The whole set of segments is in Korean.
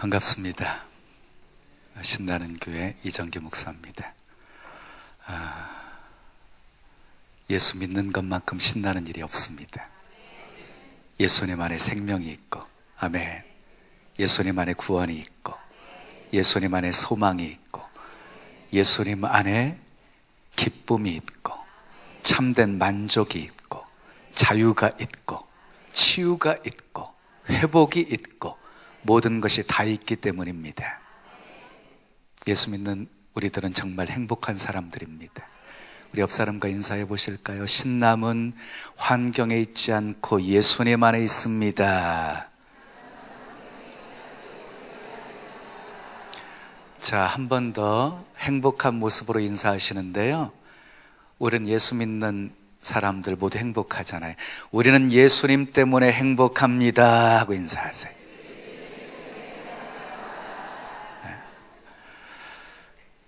반갑습니다. 신나는 교회 이정기 목사입니다. 예수 믿는 것만큼 신나는 일이 없습니다. 예수님 안에 생명이 있고, 아멘. 예수님 안에 구원이 있고, 예수님 안에 소망이 있고, 예수님 안에 기쁨이 있고, 참된 만족이 있고, 자유가 있고, 치유가 있고, 회복이 있고, 모든 것이 다 있기 때문입니다. 예수 믿는 우리들은 정말 행복한 사람들입니다. 우리 옆 사람과 인사해 보실까요? 신남은 환경에 있지 않고 예수님 안에 있습니다. 자, 한 번 더 행복한 모습으로 인사하시는데요, 우리는 예수 믿는 사람들 모두 행복하잖아요. 우리는 예수님 때문에 행복합니다 하고 인사하세요.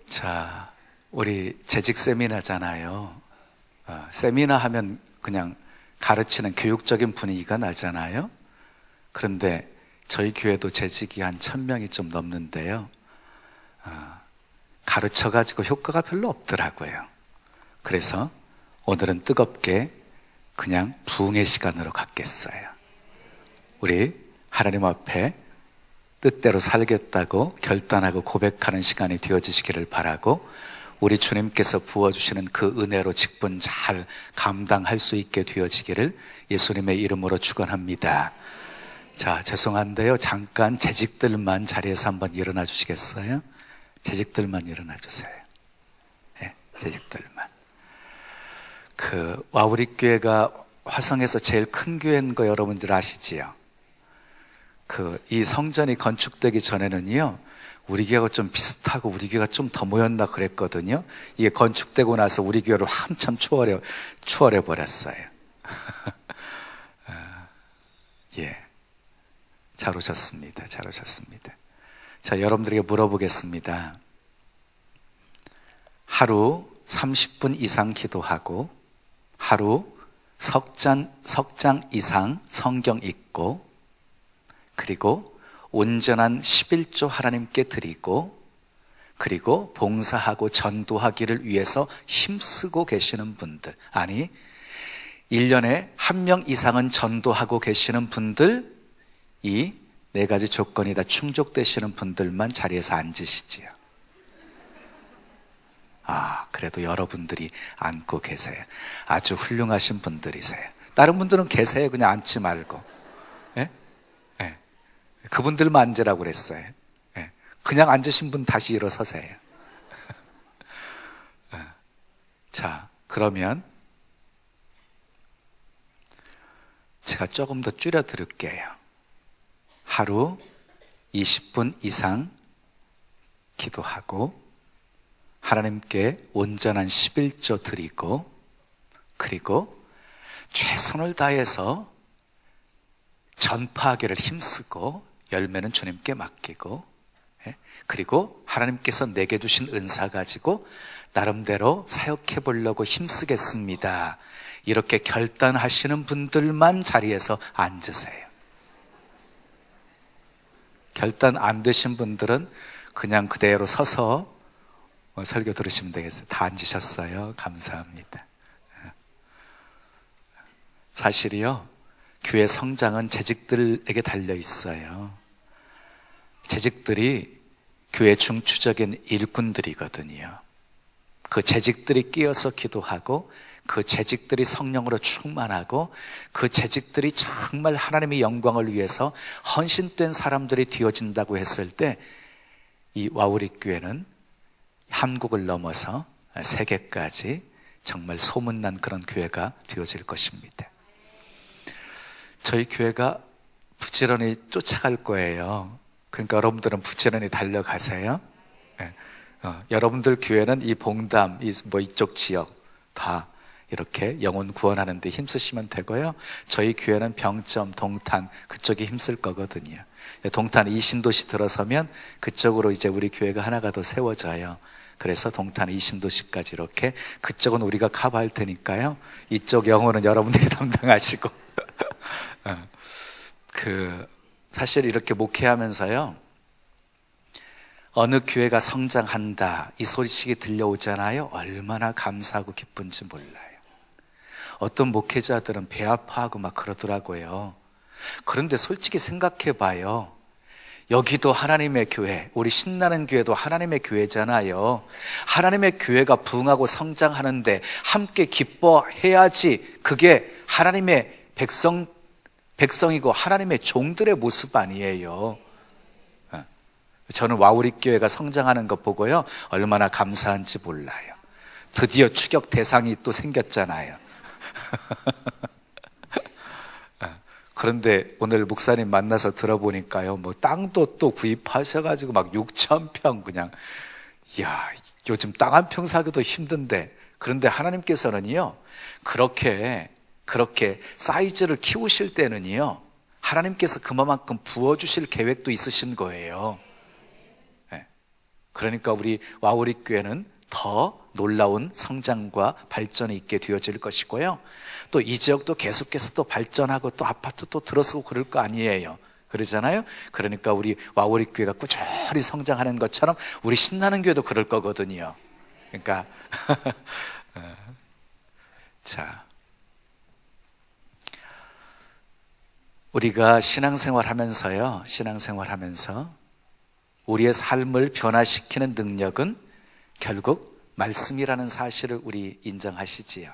자, 우리 재직 세미나잖아요. 세미나 하면 그냥 가르치는 교육적인 분위기가 나잖아요. 그런데 저희 교회도 재직이 한 1000명이 좀 넘는데요, 가르쳐가지고 효과가 별로 없더라고요. 그래서 오늘은 뜨겁게 그냥 부흥의 시간으로 갖겠어요. 우리 하나님 앞에 뜻대로 살겠다고 결단하고 고백하는 시간이 되어지시기를 바라고, 우리 주님께서 부어주시는 그 은혜로 직분 잘 감당할 수 있게 되어지기를 예수님의 이름으로 축원합니다. 자, 죄송한데요, 잠깐 재직들만 자리에서 한번 일어나 주시겠어요? 재직들만 일어나 주세요. 네, 재직들만. 와우리 교회가 화성에서 제일 큰 교회인 거 여러분들 아시지요? 이 성전이 건축되기 전에는요, 우리 교회가 좀 비슷하고 우리 교회가 좀 더 모였나 그랬거든요. 이게 건축되고 나서 우리 교회를 한참 추월해 버렸어요. 예, 잘 오셨습니다. 잘 오셨습니다. 자, 여러분들에게 물어보겠습니다. 하루 30분 이상 기도하고, 하루 석 장 이상 성경 읽고, 그리고 온전한 11조 하나님께 드리고, 그리고 봉사하고 전도하기를 위해서 힘쓰고 계시는 분들, 아니 1년에 1명 이상은 전도하고 계시는 분들, 이 4가지 조건이 다 충족되시는 분들만 자리에서 앉으시지요. 그래도 여러분들이 앉고 계세요. 아주 훌륭하신 분들이세요. 다른 분들은 계세요. 그냥 앉지 말고. 예? 예. 그분들만 앉으라고 그랬어요. 예. 그냥 앉으신 분 다시 일어서세요. 자, 그러면 제가 조금 더 줄여 드릴게요. 하루 20분 이상 기도하고, 하나님께 온전한 11조 드리고, 그리고 최선을 다해서 전파하기를 힘쓰고, 열매는 주님께 맡기고, 그리고 하나님께서 내게 주신 은사 가지고 나름대로 사역해 보려고 힘쓰겠습니다, 이렇게 결단하시는 분들만 자리에서 앉으세요. 결단 안 되신 분들은 그냥 그대로 서서 설교 들으시면 되겠어요. 다 앉으셨어요. 감사합니다. 사실이요, 교회 성장은 재직들에게 달려 있어요. 재직들이 교회 중추적인 일꾼들이거든요. 그 재직들이 끼어서 기도하고, 그 재직들이 성령으로 충만하고, 그 재직들이 정말 하나님의 영광을 위해서 헌신된 사람들이 되어진다고 했을 때, 이 와우리 교회는 한국을 넘어서 세계까지 정말 소문난 그런 교회가 되어질 것입니다. 저희 교회가 부지런히 쫓아갈 거예요. 그러니까 여러분들은 부지런히 달려가세요. 여러분들 교회는 이 봉담, 이쪽 지역 다 이렇게 영혼 구원하는 데 힘쓰시면 되고요. 저희 교회는 병점, 동탄 그쪽에 힘쓸 거거든요. 동탄 이신도시 들어서면 그쪽으로 이제 우리 교회가 하나가 더 세워져요. 그래서 동탄 이신도시까지 이렇게, 그쪽은 우리가 커버할 테니까요, 이쪽 영혼은 여러분들이 담당하시고 사실 이렇게 목회하면서요, 어느 교회가 성장한다 이 소식이 들려오잖아요. 얼마나 감사하고 기쁜지 몰라요. 어떤 목회자들은 배 아파하고 막 그러더라고요. 그런데 솔직히 생각해 봐요. 여기도 하나님의 교회, 우리 신나는 교회도 하나님의 교회잖아요. 하나님의 교회가 부흥하고 성장하는데 함께 기뻐해야지 그게 하나님의 백성이고 하나님의 종들의 모습 아니에요. 저는 와우리 교회가 성장하는 것 보고요 얼마나 감사한지 몰라요. 드디어 추격 대상이 또 생겼잖아요. 그런데 오늘 목사님 만나서 들어보니까요 뭐 땅도 또 구입하셔가지고 막 6,000평 그냥 이야 요즘 땅 한 평 사기도 힘든데 그런데 하나님께서는요 그렇게 사이즈를 키우실 때는요 하나님께서 그만큼 부어주실 계획도 있으신 거예요. 그러니까 우리 와우리 교회는 더 놀라운 성장과 발전이 있게 되어질 것이고요 또 이 지역도 계속해서 또 발전하고 또 아파트 또 들어서고 그럴 거 아니에요. 그러잖아요. 그러니까 우리 와우리 교회가 꾸준히 성장하는 것처럼 우리 신나는 교회도 그럴 거거든요. 그러니까 자, 우리가 신앙생활 하면서 우리의 삶을 변화시키는 능력은 결국 말씀이라는 사실을 우리 인정하시지요.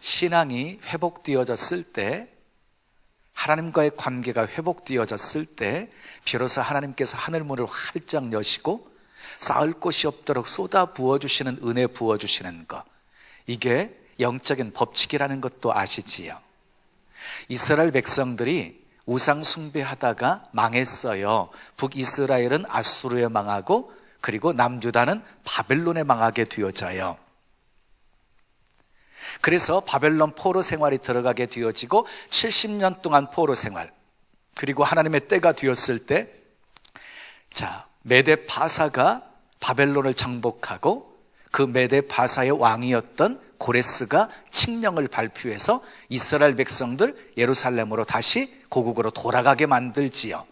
신앙이 회복되어졌을 때, 하나님과의 관계가 회복되어졌을 때 비로소 하나님께서 하늘문을 활짝 여시고 쌓을 곳이 없도록 쏟아 부어주시는 은혜 부어주시는 것, 이게 영적인 법칙이라는 것도 아시지요. 이스라엘 백성들이 우상 숭배하다가 망했어요. 북이스라엘은 아수르에 망하고 그리고 남유다는 바벨론에 망하게 되어져요. 그래서 바벨론 포로 생활이 들어가게 되어지고 70년 동안 포로 생활, 그리고 하나님의 때가 되었을 때 메데 바사가 바벨론을 정복하고 그 메데 바사의 왕이었던 고레스가 칙령을 발표해서 이스라엘 백성들 예루살렘으로 다시 고국으로 돌아가게 만들지요.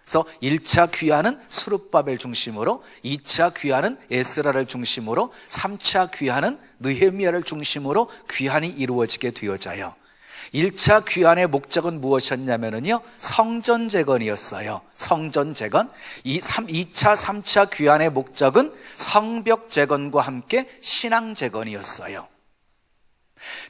그래서 1차 귀환은 스룹바벨 중심으로, 2차 귀환은 에스라를 중심으로, 3차 귀환은 느헤미야를 중심으로 귀환이 이루어지게 되어져요. 1차 귀환의 목적은 무엇이었냐면요, 성전 재건이었어요. 성전 재건. 2차, 3차 귀환의 목적은 성벽 재건과 함께 신앙 재건이었어요.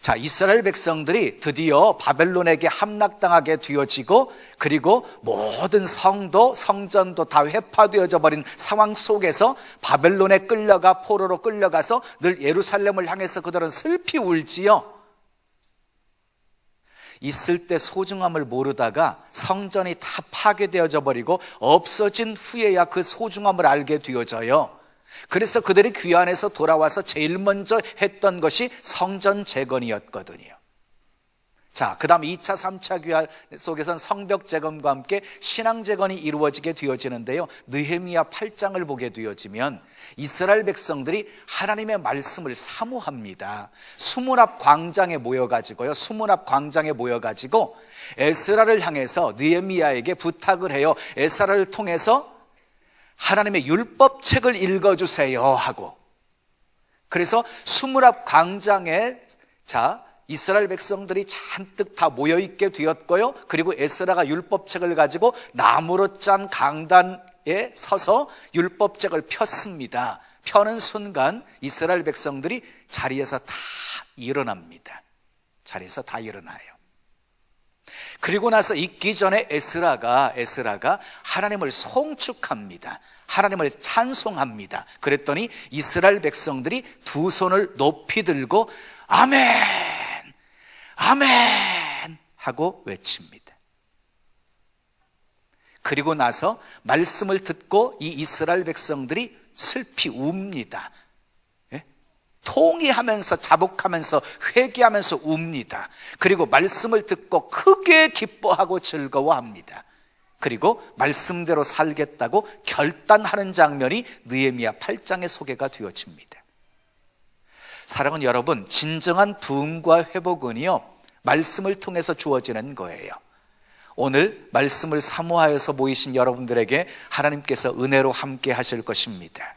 자, 이스라엘 백성들이 드디어 바벨론에게 함락당하게 되어지고 그리고 모든 성도 성전도 다 회파되어져 버린 상황 속에서 바벨론에 끌려가 포로로 끌려가서 늘 예루살렘을 향해서 그들은 슬피 울지요. 있을 때 소중함을 모르다가 성전이 다 파괴되어져 버리고 없어진 후에야 그 소중함을 알게 되어져요. 그래서 그들이 귀환해서 돌아와서 제일 먼저 했던 것이 성전 재건이었거든요. 자, 그 다음 2차, 3차 귀환 속에서는 성벽 재건과 함께 신앙 재건이 이루어지게 되어지는데요, 느헤미야 8장을 보게 되어지면 이스라엘 백성들이 하나님의 말씀을 사모합니다. 수문 앞 광장에 모여가지고요, 수문 앞 광장에 모여가지고 에스라를 향해서 느헤미야에게 부탁을 해요. 에스라를 통해서 하나님의 율법책을 읽어주세요 하고, 그래서 수문 앞 광장에 이스라엘 백성들이 잔뜩 다 모여있게 되었고요, 그리고 에스라가 율법책을 가지고 나무로 짠 강단에 서서 율법책을 폈습니다. 펴는 순간 이스라엘 백성들이 자리에서 다 일어납니다. 자리에서 다 일어나요. 그리고 나서 있기 전에 에스라가 하나님을 송축합니다. 하나님을 찬송합니다. 그랬더니 이스라엘 백성들이 두 손을 높이 들고 아멘, 아멘 하고 외칩니다. 그리고 나서 말씀을 듣고 이 이스라엘 백성들이 슬피 웁니다. 통회하면서 자복하면서 회개하면서 웁니다. 그리고 말씀을 듣고 크게 기뻐하고 즐거워합니다. 그리고 말씀대로 살겠다고 결단하는 장면이 느헤미야 8장에 소개가 되어집니다. 사랑하는 여러분, 진정한 부흥과 회복은요, 말씀을 통해서 주어지는 거예요. 오늘 말씀을 사모하여서 모이신 여러분들에게 하나님께서 은혜로 함께 하실 것입니다.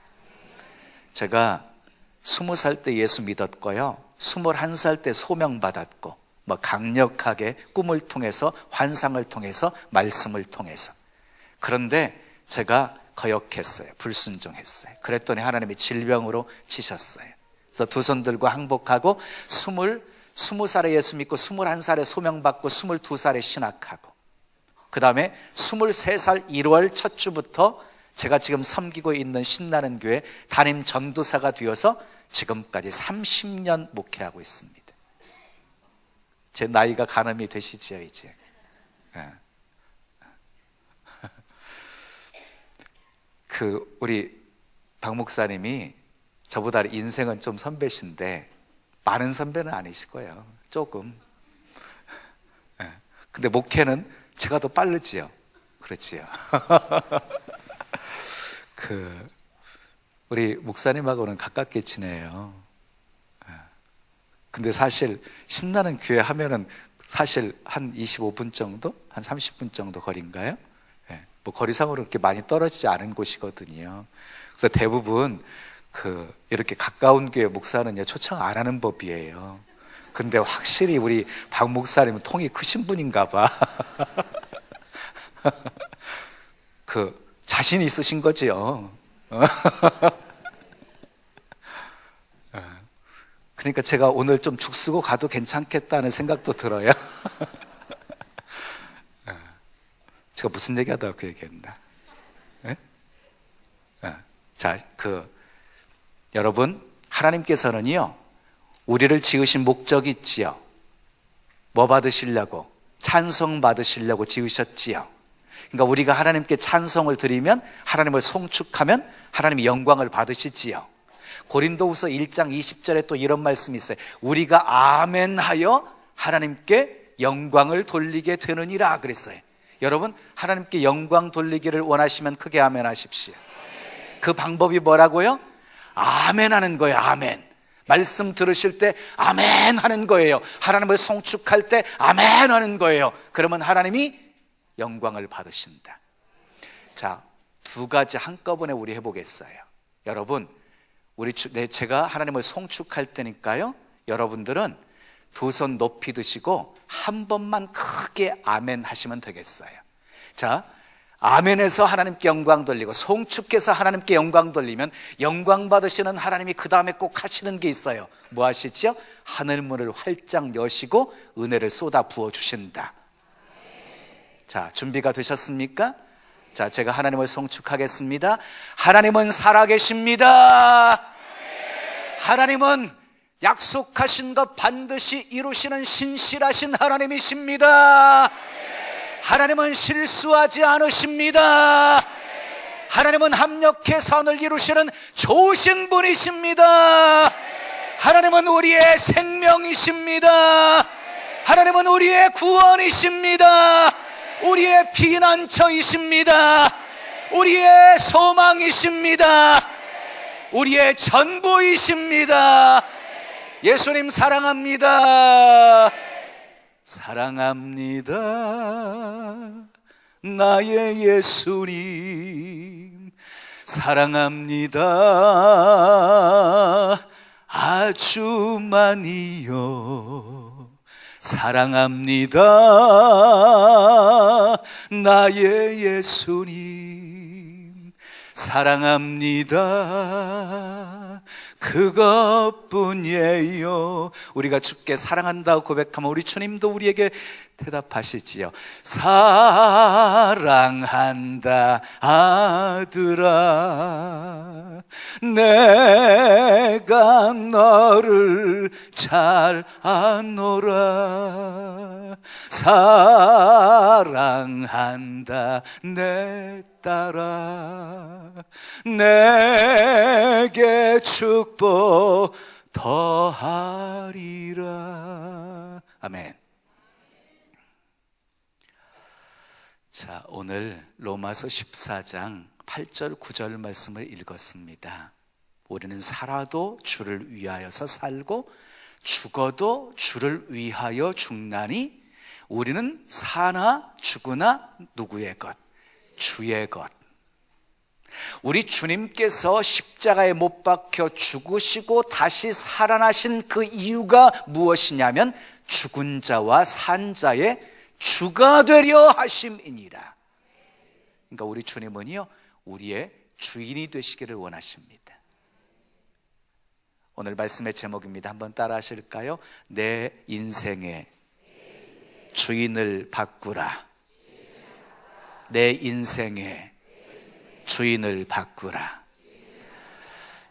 제가 20살 때 예수 믿었고요, 21살 때 소명받았고, 강력하게 꿈을 통해서, 환상을 통해서, 말씀을 통해서. 그런데 제가 거역했어요. 불순종했어요. 그랬더니 하나님이 질병으로 치셨어요. 그래서 두 손 들고 항복하고 20살에 예수 믿고 21살에 소명받고 22살에 신학하고, 그 다음에 23살 1월 첫 주부터 제가 지금 섬기고 있는 신나는 교회 담임 전도사가 되어서 지금까지 30년 목회하고 있습니다. 제 나이가 가늠이 되시지요, 이제. 우리 박 목사님이 저보다 인생은 좀 선배신데 많은 선배는 아니시고요, 조금. 근데 목회는 제가 더 빠르지요. 그렇지요. 우리 목사님하고는 가깝게 지내요. 근데 사실 신나는 교회 하면은 사실 한 25분 정도? 한 30분 정도 거리인가요? 거리상으로 그렇게 많이 떨어지지 않은 곳이거든요. 그래서 대부분 이렇게 가까운 교회 목사는 초청 안 하는 법이에요. 근데 확실히 우리 박 목사님은 통이 크신 분인가 봐. 자신 있으신 거지요. 그러니까 제가 오늘 좀 죽쓰고 가도 괜찮겠다는 생각도 들어요. 제가 무슨 얘기하다가 그 얘기했나? 자, 여러분, 하나님께서는요, 우리를 지으신 목적이 있지요. 뭐 받으시려고? 찬송 받으시려고 지으셨지요. 그러니까 우리가 하나님께 찬송을 드리면, 하나님을 송축하면 하나님이 영광을 받으시지요. 고린도후서 1장 20절에 또 이런 말씀이 있어요. 우리가 아멘하여 하나님께 영광을 돌리게 되느니라 그랬어요. 여러분, 하나님께 영광 돌리기를 원하시면 크게 아멘 하십시오. 그 방법이 뭐라고요? 아멘 하는 거예요. 아멘. 말씀 들으실 때 아멘 하는 거예요. 하나님을 송축할 때 아멘 하는 거예요. 그러면 하나님이 영광을 받으신다. 자, 두 가지 한꺼번에 우리 해보겠어요. 여러분, 제가 하나님을 송축할 때니까요, 여러분들은 두 손 높이 드시고 한 번만 크게 아멘 하시면 되겠어요. 자, 아멘에서 하나님께 영광 돌리고 송축해서 하나님께 영광 돌리면 영광 받으시는 하나님이 그 다음에 꼭 하시는 게 있어요. 뭐 하시죠? 하늘문을 활짝 여시고 은혜를 쏟아 부어주신다. 자, 준비가 되셨습니까? 자, 제가 하나님을 송축하겠습니다. 하나님은 살아계십니다. 하나님은 약속하신 것 반드시 이루시는 신실하신 하나님이십니다. 하나님은 실수하지 않으십니다. 하나님은 합력해 선을 이루시는 좋으신 분이십니다. 하나님은 우리의 생명이십니다. 하나님은 우리의 구원이십니다. 우리의 피난처이십니다. 우리의 소망이십니다. 우리의 전부이십니다. 예수님 사랑합니다. 사랑합니다. 나의 예수님 사랑합니다. 아주 많이요. 사랑합니다. 나의 예수님 사랑합니다. 그것뿐이에요. 우리가 주께 사랑한다고 고백하면 우리 주님도 우리에게 대답하시지요. 사랑한다 아들아, 내가 너를 잘 아노라. 사랑한다 내 딸아, 내게 축복 더하리라. 아멘. 자, 오늘 로마서 14장 8절 9절 말씀을 읽었습니다. 우리는 살아도 주를 위하여서 살고 죽어도 주를 위하여 죽나니 우리는 사나 죽으나 누구의 것? 주의 것. 우리 주님께서 십자가에 못 박혀 죽으시고 다시 살아나신 그 이유가 무엇이냐면 죽은 자와 산 자의 주가 되려 하심이니라. 그러니까 우리 주님은요, 우리의 주인이 되시기를 원하십니다. 오늘 말씀의 제목입니다. 한번 따라 하실까요? 내 인생의 주인을 바꾸라. 내 인생의 주인을 바꾸라.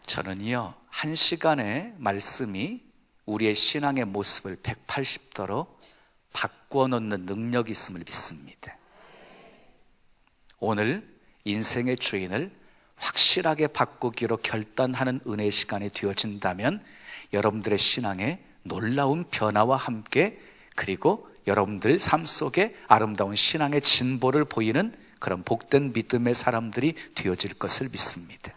저는요, 한 시간의 말씀이 우리의 신앙의 모습을 180도로 바꾸어 놓는 능력이 있음을 믿습니다. 오늘 인생의 주인을 확실하게 바꾸기로 결단하는 은혜의 시간이 되어진다면 여러분들의 신앙에 놀라운 변화와 함께, 그리고 여러분들 삶 속에 아름다운 신앙의 진보를 보이는 그런 복된 믿음의 사람들이 되어질 것을 믿습니다.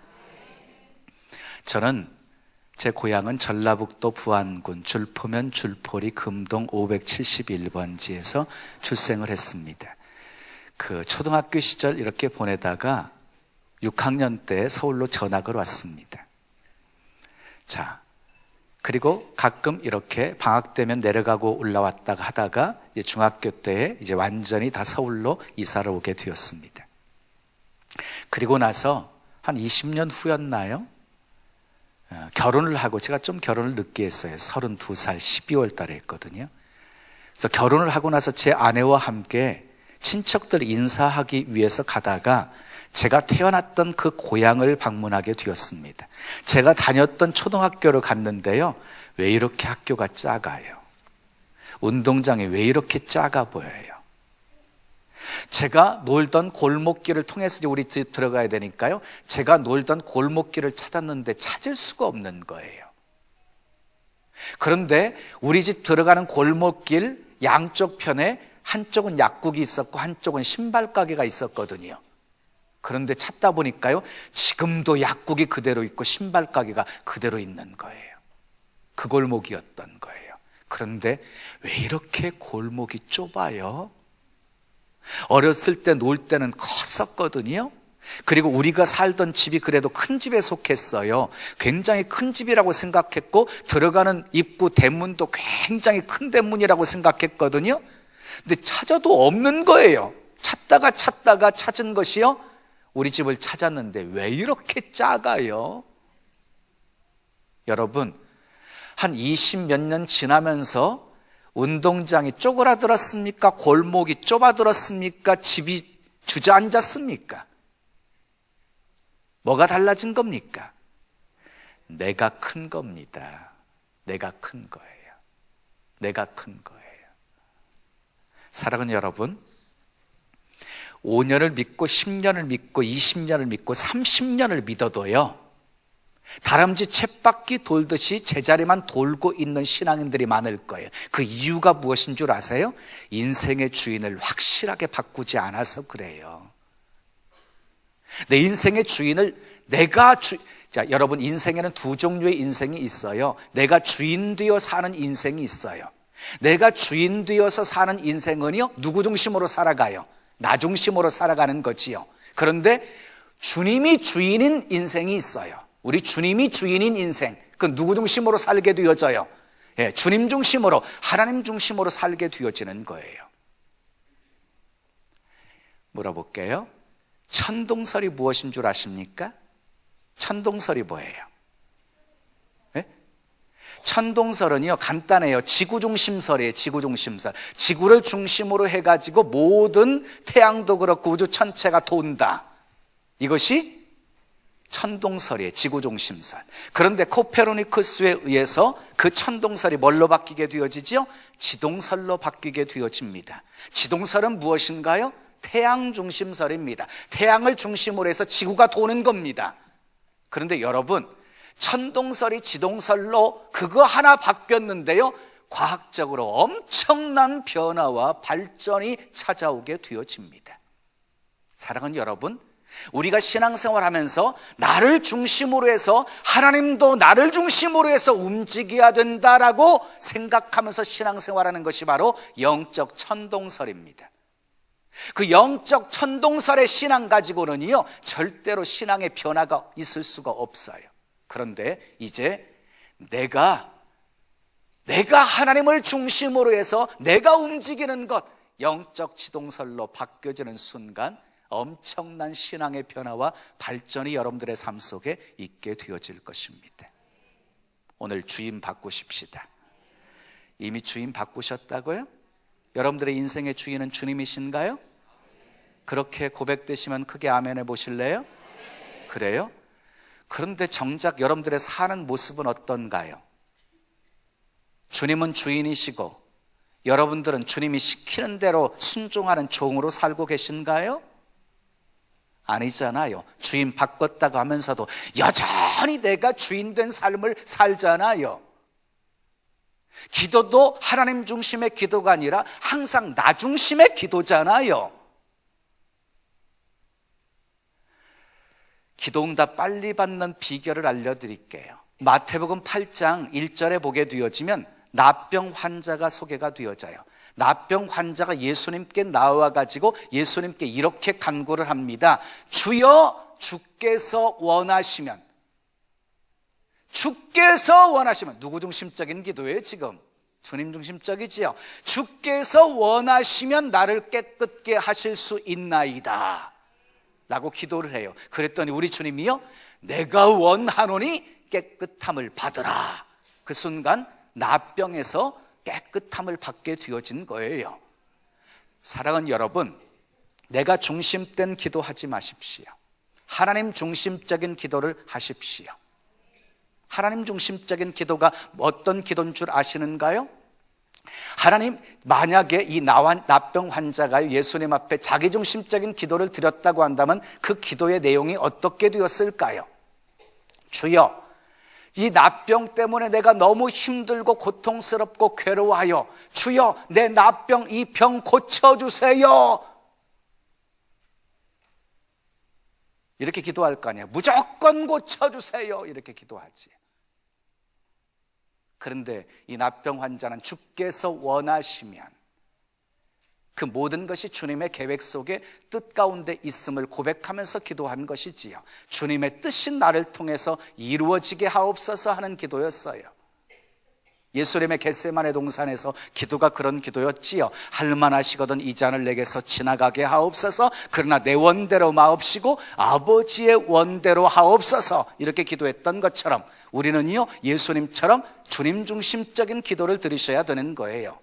저는 제 고향은 전라북도 부안군 줄포면 줄포리 금동 571번지에서 출생을 했습니다. 그 초등학교 시절 이렇게 보내다가 6학년 때 서울로 전학을 왔습니다. 자, 그리고 가끔 이렇게 방학 되면 내려가고 올라왔다가 하다가 이제 중학교 때 이제 완전히 다 서울로 이사를 오게 되었습니다. 그리고 나서 한 20년 후였나요? 결혼을 하고, 제가 좀 결혼을 늦게 했어요. 32살 12월 달에 했거든요. 그래서 결혼을 하고 나서 제 아내와 함께 친척들 인사하기 위해서 가다가 제가 태어났던 그 고향을 방문하게 되었습니다. 제가 다녔던 초등학교를 갔는데요, 왜 이렇게 학교가 작아요? 운동장이 왜 이렇게 작아 보여요? 제가 놀던 골목길을 통해서 이제 우리 집 들어가야 되니까요, 제가 놀던 골목길을 찾았는데 찾을 수가 없는 거예요. 그런데 우리 집 들어가는 골목길 양쪽 편에 한쪽은 약국이 있었고 한쪽은 신발 가게가 있었거든요. 그런데 찾다 보니까요, 지금도 약국이 그대로 있고 신발 가게가 그대로 있는 거예요. 그 골목이었던 거예요. 그런데 왜 이렇게 골목이 좁아요? 어렸을 때 놀 때는 컸었거든요. 그리고 우리가 살던 집이 그래도 큰 집에 속했어요. 굉장히 큰 집이라고 생각했고, 들어가는 입구 대문도 굉장히 큰 대문이라고 생각했거든요. 근데 찾아도 없는 거예요. 찾다가 찾은 것이요, 우리 집을 찾았는데 왜 이렇게 작아요? 여러분, 한 20몇 년 지나면서 운동장이 쪼그라들었습니까? 골목이 좁아들었습니까? 집이 주저앉았습니까? 뭐가 달라진 겁니까? 내가 큰 겁니다. 내가 큰 거예요. 내가 큰 거예요. 사랑하는 여러분, 5년을 믿고 10년을 믿고 20년을 믿고 30년을 믿어도요, 다람쥐 쳇바퀴 돌듯이 제자리만 돌고 있는 신앙인들이 많을 거예요. 그 이유가 무엇인 줄 아세요? 인생의 주인을 확실하게 바꾸지 않아서 그래요. 내 인생의 주인을 자, 여러분, 인생에는 두 종류의 인생이 있어요. 내가 주인 되어 사는 인생이 있어요. 내가 주인 되어서 사는 인생은요, 누구 중심으로 살아가요? 나 중심으로 살아가는 거지요. 그런데 주님이 주인인 인생이 있어요. 우리 주님이 주인인 인생, 그 누구 중심으로 살게 되어져요? 예, 주님 중심으로, 하나님 중심으로 살게 되어지는 거예요. 물어볼게요. 천동설이 무엇인 줄 아십니까? 천동설이 뭐예요? 예? 천동설은요, 간단해요. 지구중심설이에요. 지구중심설. 지구를 중심으로 해가지고 모든 태양도 그렇고 우주 전체가 돈다. 이것이 천동설이에요. 지구중심설. 그런데 코페르니쿠스에 의해서 그 천동설이 뭘로 바뀌게 되어지죠? 지동설로 바뀌게 되어집니다. 지동설은 무엇인가요? 태양 중심설입니다. 태양을 중심으로 해서 지구가 도는 겁니다. 그런데 여러분, 천동설이 지동설로 그거 하나 바뀌었는데요, 과학적으로 엄청난 변화와 발전이 찾아오게 되어집니다. 사랑하는 여러분, 우리가 신앙생활 하면서 나를 중심으로 해서 하나님도 나를 중심으로 해서 움직여야 된다라고 생각하면서 신앙생활하는 것이 바로 영적 천동설입니다. 그 영적 천동설의 신앙 가지고는요 절대로 신앙의 변화가 있을 수가 없어요. 그런데 이제 내가 하나님을 중심으로 해서 내가 움직이는 것, 영적 지동설로 바뀌어지는 순간 엄청난 신앙의 변화와 발전이 여러분들의 삶 속에 있게 되어질 것입니다. 오늘 주인 바꾸십시다. 이미 주인 바꾸셨다고요? 여러분들의 인생의 주인은 주님이신가요? 그렇게 고백되시면 크게 아멘 해보실래요? 그래요? 그런데 정작 여러분들의 사는 모습은 어떤가요? 주님은 주인이시고 여러분들은 주님이 시키는 대로 순종하는 종으로 살고 계신가요? 아니잖아요. 주인 바꿨다고 하면서도 여전히 내가 주인 된 삶을 살잖아요. 기도도 하나님 중심의 기도가 아니라 항상 나 중심의 기도잖아요. 기도응답 빨리 받는 비결을 알려드릴게요. 마태복음 8장 1절에 보게 되어지면 납병 환자가 소개가 되어져요. 납병 환자가 예수님께 나와가지고 예수님께 이렇게 간구를 합니다. 주여, 주께서 원하시면. 누구 중심적인 기도예요 지금? 주님 중심적이지요. 주께서 원하시면 나를 깨끗게 하실 수 있나이다 라고 기도를 해요. 그랬더니 우리 주님이요, 내가 원하노니 깨끗함을 받으라. 그 순간 납병에서 깨끗함을 받게 되어진 거예요. 사랑하는 여러분, 내가 중심된 기도하지 마십시오. 하나님 중심적인 기도를 하십시오. 하나님 중심적인 기도가 어떤 기도인 줄 아시는가요? 하나님, 만약에 이 납병 환자가 예수님 앞에 자기중심적인 기도를 드렸다고 한다면 그 기도의 내용이 어떻게 되었을까요? 주여, 이 납병 때문에 내가 너무 힘들고 고통스럽고 괴로워하여 주여, 내 납병, 이 병 고쳐주세요. 이렇게 기도할 거 아니에요. 무조건 고쳐주세요 이렇게 기도하지. 그런데 이 납병 환자는 주께서 원하시면, 그 모든 것이 주님의 계획 속에 뜻 가운데 있음을 고백하면서 기도한 것이지요. 주님의 뜻이 나를 통해서 이루어지게 하옵소서 하는 기도였어요. 예수님의 겟세마네 동산에서 기도가 그런 기도였지요. 할만하시거든 이 잔을 내게서 지나가게 하옵소서, 그러나 내 원대로 마옵시고 아버지의 원대로 하옵소서, 이렇게 기도했던 것처럼 우리는요 예수님처럼 주님 중심적인 기도를 드리셔야 되는 거예요.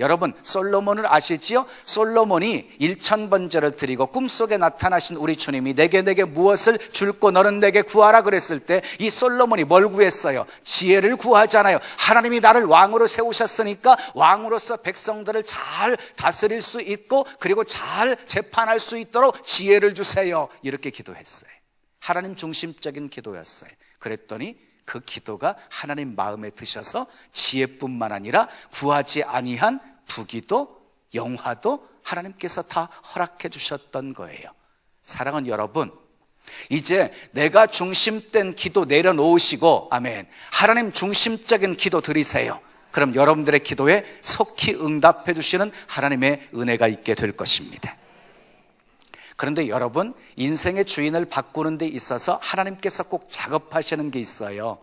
여러분, 솔로몬을 아시지요? 솔로몬이 1000번제를 드리고 꿈속에 나타나신 우리 주님이 내게 무엇을 줄고 너는 내게 구하라 그랬을 때 이 솔로몬이 뭘 구했어요? 지혜를 구하잖아요. 하나님이 나를 왕으로 세우셨으니까 왕으로서 백성들을 잘 다스릴 수 있고 그리고 잘 재판할 수 있도록 지혜를 주세요, 이렇게 기도했어요. 하나님 중심적인 기도였어요. 그랬더니 그 기도가 하나님 마음에 드셔서 지혜뿐만 아니라 구하지 아니한 부귀도 영화도 하나님께서 다 허락해 주셨던 거예요. 사랑하는 여러분, 이제 내가 중심된 기도 내려놓으시고, 아멘, 하나님 중심적인 기도 드리세요. 그럼 여러분들의 기도에 속히 응답해 주시는 하나님의 은혜가 있게 될 것입니다. 그런데 여러분, 인생의 주인을 바꾸는 데 있어서 하나님께서 꼭 작업하시는 게 있어요.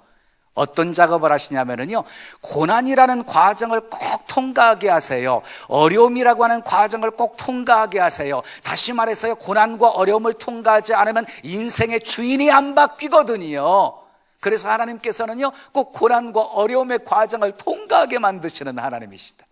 어떤 작업을 하시냐면요, 고난이라는 과정을 꼭 통과하게 하세요. 어려움이라고 하는 과정을 꼭 통과하게 하세요. 다시 말해서요, 고난과 어려움을 통과하지 않으면 인생의 주인이 안 바뀌거든요. 그래서 하나님께서는요 꼭 고난과 어려움의 과정을 통과하게 만드시는 하나님이시다.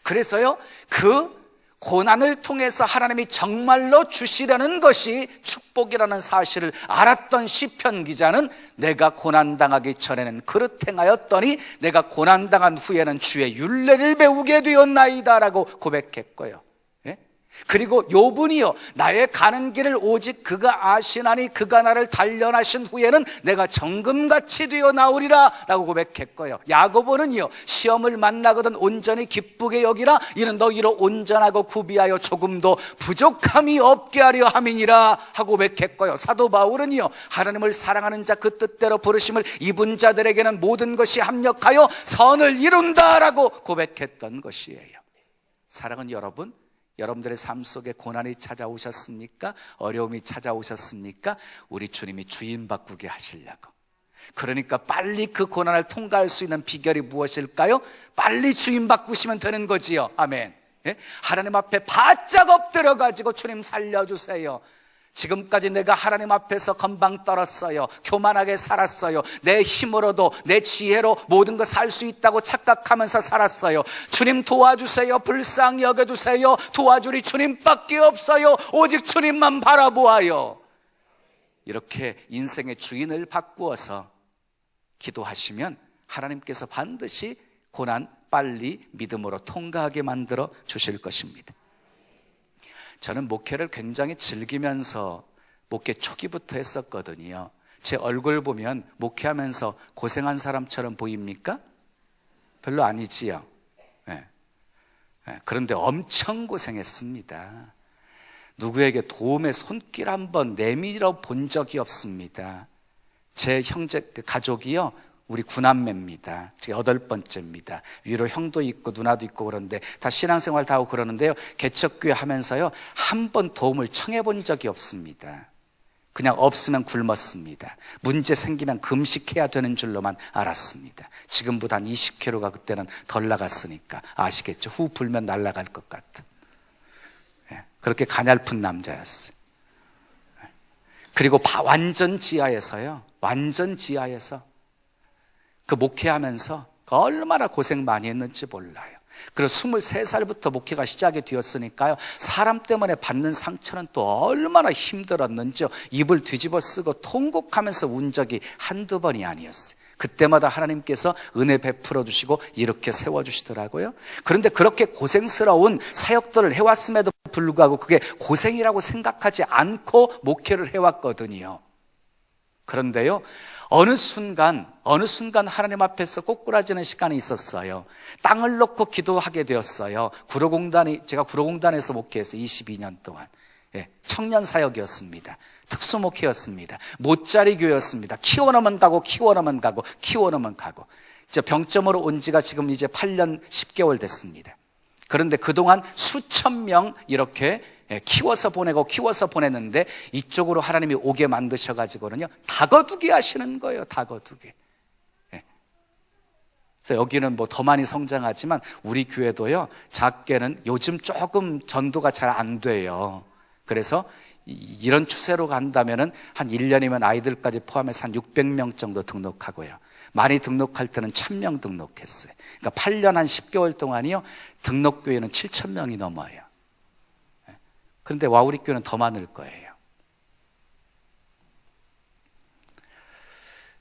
그래서요 그 고난을 통해서 하나님이 정말로 주시려는 것이 축복이라는 사실을 알았던 시편 기자는 내가 고난당하기 전에는 그릇 행하였더니 내가 고난당한 후에는 주의 율례를 배우게 되었나이다 라고 고백했고요. 예? 그리고 욥은요, 나의 가는 길을 오직 그가 아시나니 그가 나를 단련하신 후에는 내가 정금같이 되어 나오리라 라고 고백했고요. 야고보는요, 시험을 만나거든 온전히 기쁘게 여기라. 이는 너희로 온전하고 구비하여 조금도 부족함이 없게 하려 함이니라 하고 고백했고요. 사도 바울은요, 하나님을 사랑하는 자 그 뜻대로 부르심을 입은 자들에게는 모든 것이 합력하여 선을 이룬다 라고 고백했던 것이에요. 사랑하는 여러분, 여러분들의 삶 속에 고난이 찾아오셨습니까? 어려움이 찾아오셨습니까? 우리 주님이 주인 바꾸게 하시려고. 그러니까 빨리 그 고난을 통과할 수 있는 비결이 무엇일까요? 빨리 주인 바꾸시면 되는 거지요. 아멘. 예? 하나님 앞에 바짝 엎드려 가지고 주님 살려주세요. 지금까지 내가 하나님 앞에서 건방 떨었어요. 교만하게 살았어요. 내 힘으로도 내 지혜로 모든 거 살 수 있다고 착각하면서 살았어요. 주님 도와주세요. 불쌍히 여겨주세요. 도와주리 주님밖에 없어요. 오직 주님만 바라보아요. 이렇게 인생의 주인을 바꾸어서 기도하시면 하나님께서 반드시 고난 빨리 믿음으로 통과하게 만들어 주실 것입니다. 저는 목회를 굉장히 즐기면서 목회 초기부터 했었거든요. 제 얼굴 보면 목회하면서 고생한 사람처럼 보입니까? 별로 아니지요. 네. 그런데 엄청 고생했습니다. 누구에게 도움의 손길 한번 내밀어 본 적이 없습니다. 제 형제 가족이요, 우리 9남매입니다. 제가 8번째입니다. 위로 형도 있고 누나도 있고 그런데 다 신앙생활 다 하고 그러는데요, 개척교회 하면서요 한 번 도움을 청해 본 적이 없습니다. 그냥 없으면 굶었습니다. 문제 생기면 금식해야 되는 줄로만 알았습니다. 지금보다 한 20kg가 그때는 덜 나갔으니까 아시겠죠? 후 불면 날아갈 것 같은, 그렇게 가냘픈 남자였어요. 그리고 완전 지하에서요, 완전 지하에서 그 목회하면서 얼마나 고생 많이 했는지 몰라요. 그리고 23살부터 목회가 시작이 되었으니까요, 사람 때문에 받는 상처는 또 얼마나 힘들었는지요. 입을 뒤집어 쓰고 통곡하면서 운 적이 한두 번이 아니었어요. 그때마다 하나님께서 은혜 베풀어 주시고 이렇게 세워주시더라고요. 그런데 그렇게 고생스러운 사역들을 해왔음에도 불구하고 그게 고생이라고 생각하지 않고 목회를 해왔거든요. 그런데요, 어느 순간 하나님 앞에서 꼬꾸라지는 시간이 있었어요. 땅을 놓고 기도하게 되었어요. 제가 구로공단에서 목회했어요. 22년 동안. 청년 사역이었습니다. 특수목회였습니다. 못자리 교회였습니다. 키워놓으면 가고 키워놓으면 가고 키워놓으면 가고. 병점으로 온 지가 지금 이제 8년 10개월 됐습니다. 그런데 그동안 수천 명 이렇게 키워서 보냈는데 이쪽으로 하나님이 오게 만드셔가지고는요, 다거두게 하시는 거예요. 다거두게. 그래서 여기는 뭐 더 많이 성장하지만 우리 교회도요, 작게는 요즘 조금 전도가 잘 안 돼요. 그래서 이런 추세로 간다면은 한 1년이면 아이들까지 포함해서 한 600명 정도 등록하고요, 많이 등록할 때는 1000명 등록했어요. 그러니까 8년 한 10개월 동안이요, 등록교회는 7000명이 넘어요. 그런데 와우리 교회는 더 많을 거예요.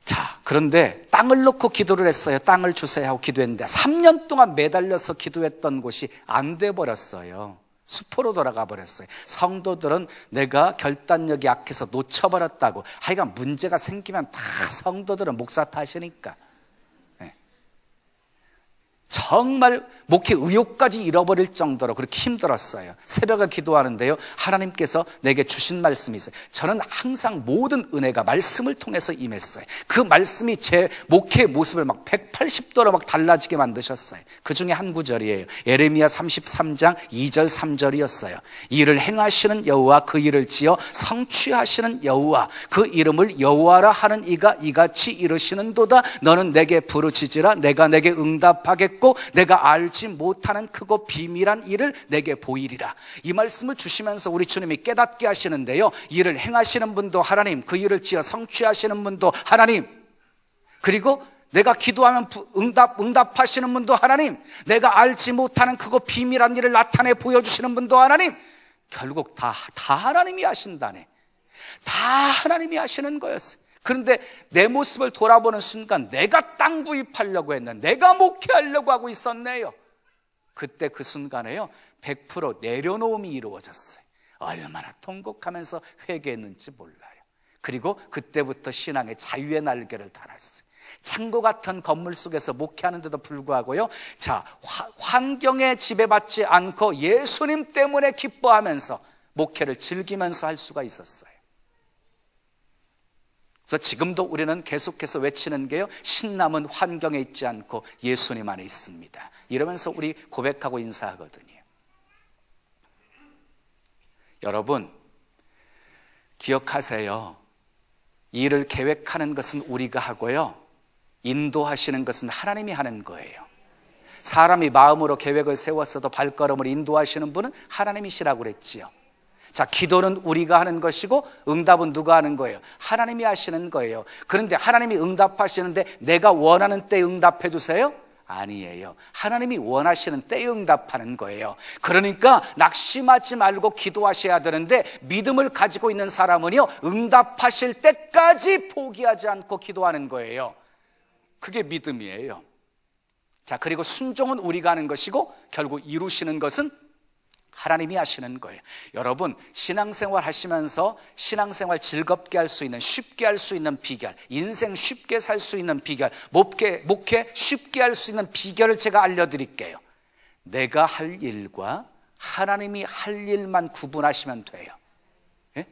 자, 그런데 땅을 놓고 기도를 했어요. 땅을 주세요 하고 기도했는데 3년 동안 매달려서 기도했던 곳이 안 돼 버렸어요. 수포로 돌아가 버렸어요. 성도들은 내가 결단력이 약해서 놓쳐버렸다고. 하여간 문제가 생기면 다 성도들은 목사 탓이니까. 정말 목회 의욕까지 잃어버릴 정도로 그렇게 힘들었어요. 새벽에 기도하는데요, 하나님께서 내게 주신 말씀이 있어요. 저는 항상 모든 은혜가 말씀을 통해서 임했어요. 그 말씀이 제 목회의 모습을 막 180도로 막 달라지게 만드셨어요. 그 중에 한 구절이에요. 예레미야 33장 2절 3절이었어요. 이 일을 행하시는 여호와, 그 일을 지어 성취하시는 여호와, 그 이름을 여호와라 하는 이가 이같이 이르시는도다. 너는 내게 부르짖으라. 내가 내게 응답하겠고 내가 알지 못하는 크고 비밀한 일을 내게 보이리라. 이 말씀을 주시면서 우리 주님이 깨닫게 하시는데요, 이를 행하시는 분도 하나님, 그 일을 지어 성취하시는 분도 하나님, 그리고 내가 기도하면 응답하시는 분도 하나님, 내가 알지 못하는 크고 비밀한 일을 나타내 보여주시는 분도 하나님, 결국 다 하나님이 하신다네. 다 하나님이 하시는 거였어요. 그런데 내 모습을 돌아보는 순간 내가 땅 구입하려고 했는데, 내가 목회하려고 하고 있었네요. 그때 그 순간에요, 100% 내려놓음이 이루어졌어요. 얼마나 통곡하면서 회개했는지 몰라요. 그리고 그때부터 신앙의 자유의 날개를 달았어요. 창고 같은 건물 속에서 목회하는데도 불구하고요, 자, 환경에 지배받지 않고 예수님 때문에 기뻐하면서 목회를 즐기면서 할 수가 있었어요. 그래서 지금도 우리는 계속해서 외치는 게요, 신남은 환경에 있지 않고 예수님 안에 있습니다. 이러면서 우리 고백하고 인사하거든요. 여러분, 기억하세요. 일을 계획하는 것은 우리가 하고요, 인도하시는 것은 하나님이 하는 거예요. 사람이 마음으로 계획을 세웠어도 발걸음을 인도하시는 분은 하나님이시라고 그랬지요. 자, 기도는 우리가 하는 것이고 응답은 누가 하는 거예요? 하나님이 하시는 거예요. 그런데 하나님이 응답하시는데 내가 원하는 때에 응답해 주세요? 아니에요. 하나님이 원하시는 때에 응답하는 거예요. 그러니까 낙심하지 말고 기도하셔야 되는데, 믿음을 가지고 있는 사람은요, 응답하실 때까지 포기하지 않고 기도하는 거예요. 그게 믿음이에요. 자, 그리고 순종은 우리가 하는 것이고 결국 이루시는 것은 하나님이 하시는 거예요. 여러분, 신앙생활 하시면서 신앙생활 즐겁게 할 수 있는, 쉽게 할 수 있는 비결, 인생 쉽게 살 수 있는 비결, 목회 쉽게 할 수 있는 비결을 제가 알려드릴게요. 내가 할 일과 하나님이 할 일만 구분하시면 돼요. 예?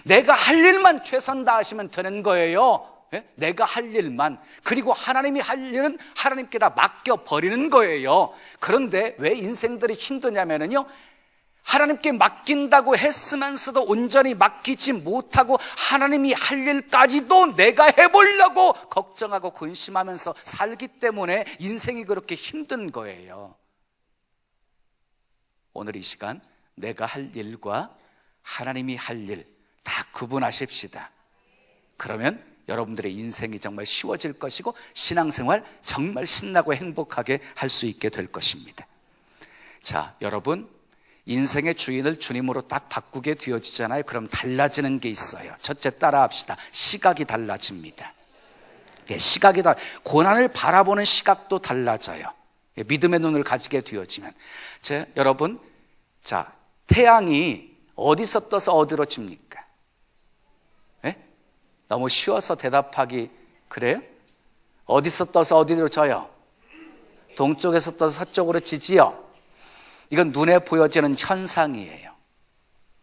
내가 할 일만 최선 다하시면 되는 거예요. 예? 내가 할 일만. 그리고 하나님이 할 일은 하나님께 다 맡겨버리는 거예요. 그런데 왜 인생들이 힘드냐면요, 하나님께 맡긴다고 했으면서도 온전히 맡기지 못하고 하나님이 할 일까지도 내가 해보려고 걱정하고 근심하면서 살기 때문에 인생이 그렇게 힘든 거예요. 오늘 이 시간 내가 할 일과 하나님이 할 일 다 구분하십시다. 그러면 여러분들의 인생이 정말 쉬워질 것이고 신앙생활 정말 신나고 행복하게 할 수 있게 될 것입니다. 자, 여러분, 인생의 주인을 주님으로 딱 바꾸게 되어지잖아요. 그럼 달라지는 게 있어요. 첫째, 따라합시다. 시각이 달라집니다. 예, 시각이 고난을 바라보는 시각도 달라져요. 예, 믿음의 눈을 가지게 되어지면. 여러분, 자, 태양이 어디서 떠서 어디로 집니까? 예? 너무 쉬워서 대답하기 그래요? 어디서 떠서 어디로 져요? 동쪽에서 떠서 서쪽으로 지지요. 이건 눈에 보여지는 현상이에요.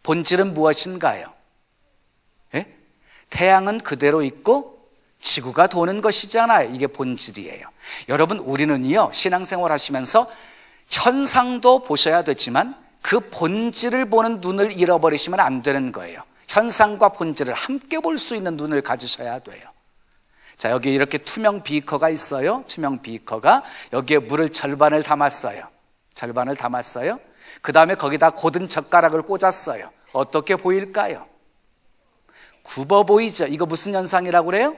본질은 무엇인가요? 예? 태양은 그대로 있고 지구가 도는 것이잖아요. 이게 본질이에요. 여러분, 우리는요, 신앙생활 하시면서 현상도 보셔야 되지만 그 본질을 보는 눈을 잃어버리시면 안 되는 거예요. 현상과 본질을 함께 볼 수 있는 눈을 가지셔야 돼요. 자, 여기 이렇게 투명 비커가 있어요. 투명 비커가 여기에 물을 절반을 담았어요. 절반을 담았어요. 그 다음에 거기다 곧은 젓가락을 꽂았어요. 어떻게 보일까요? 굽어 보이죠? 이거 무슨 현상이라고 그래요?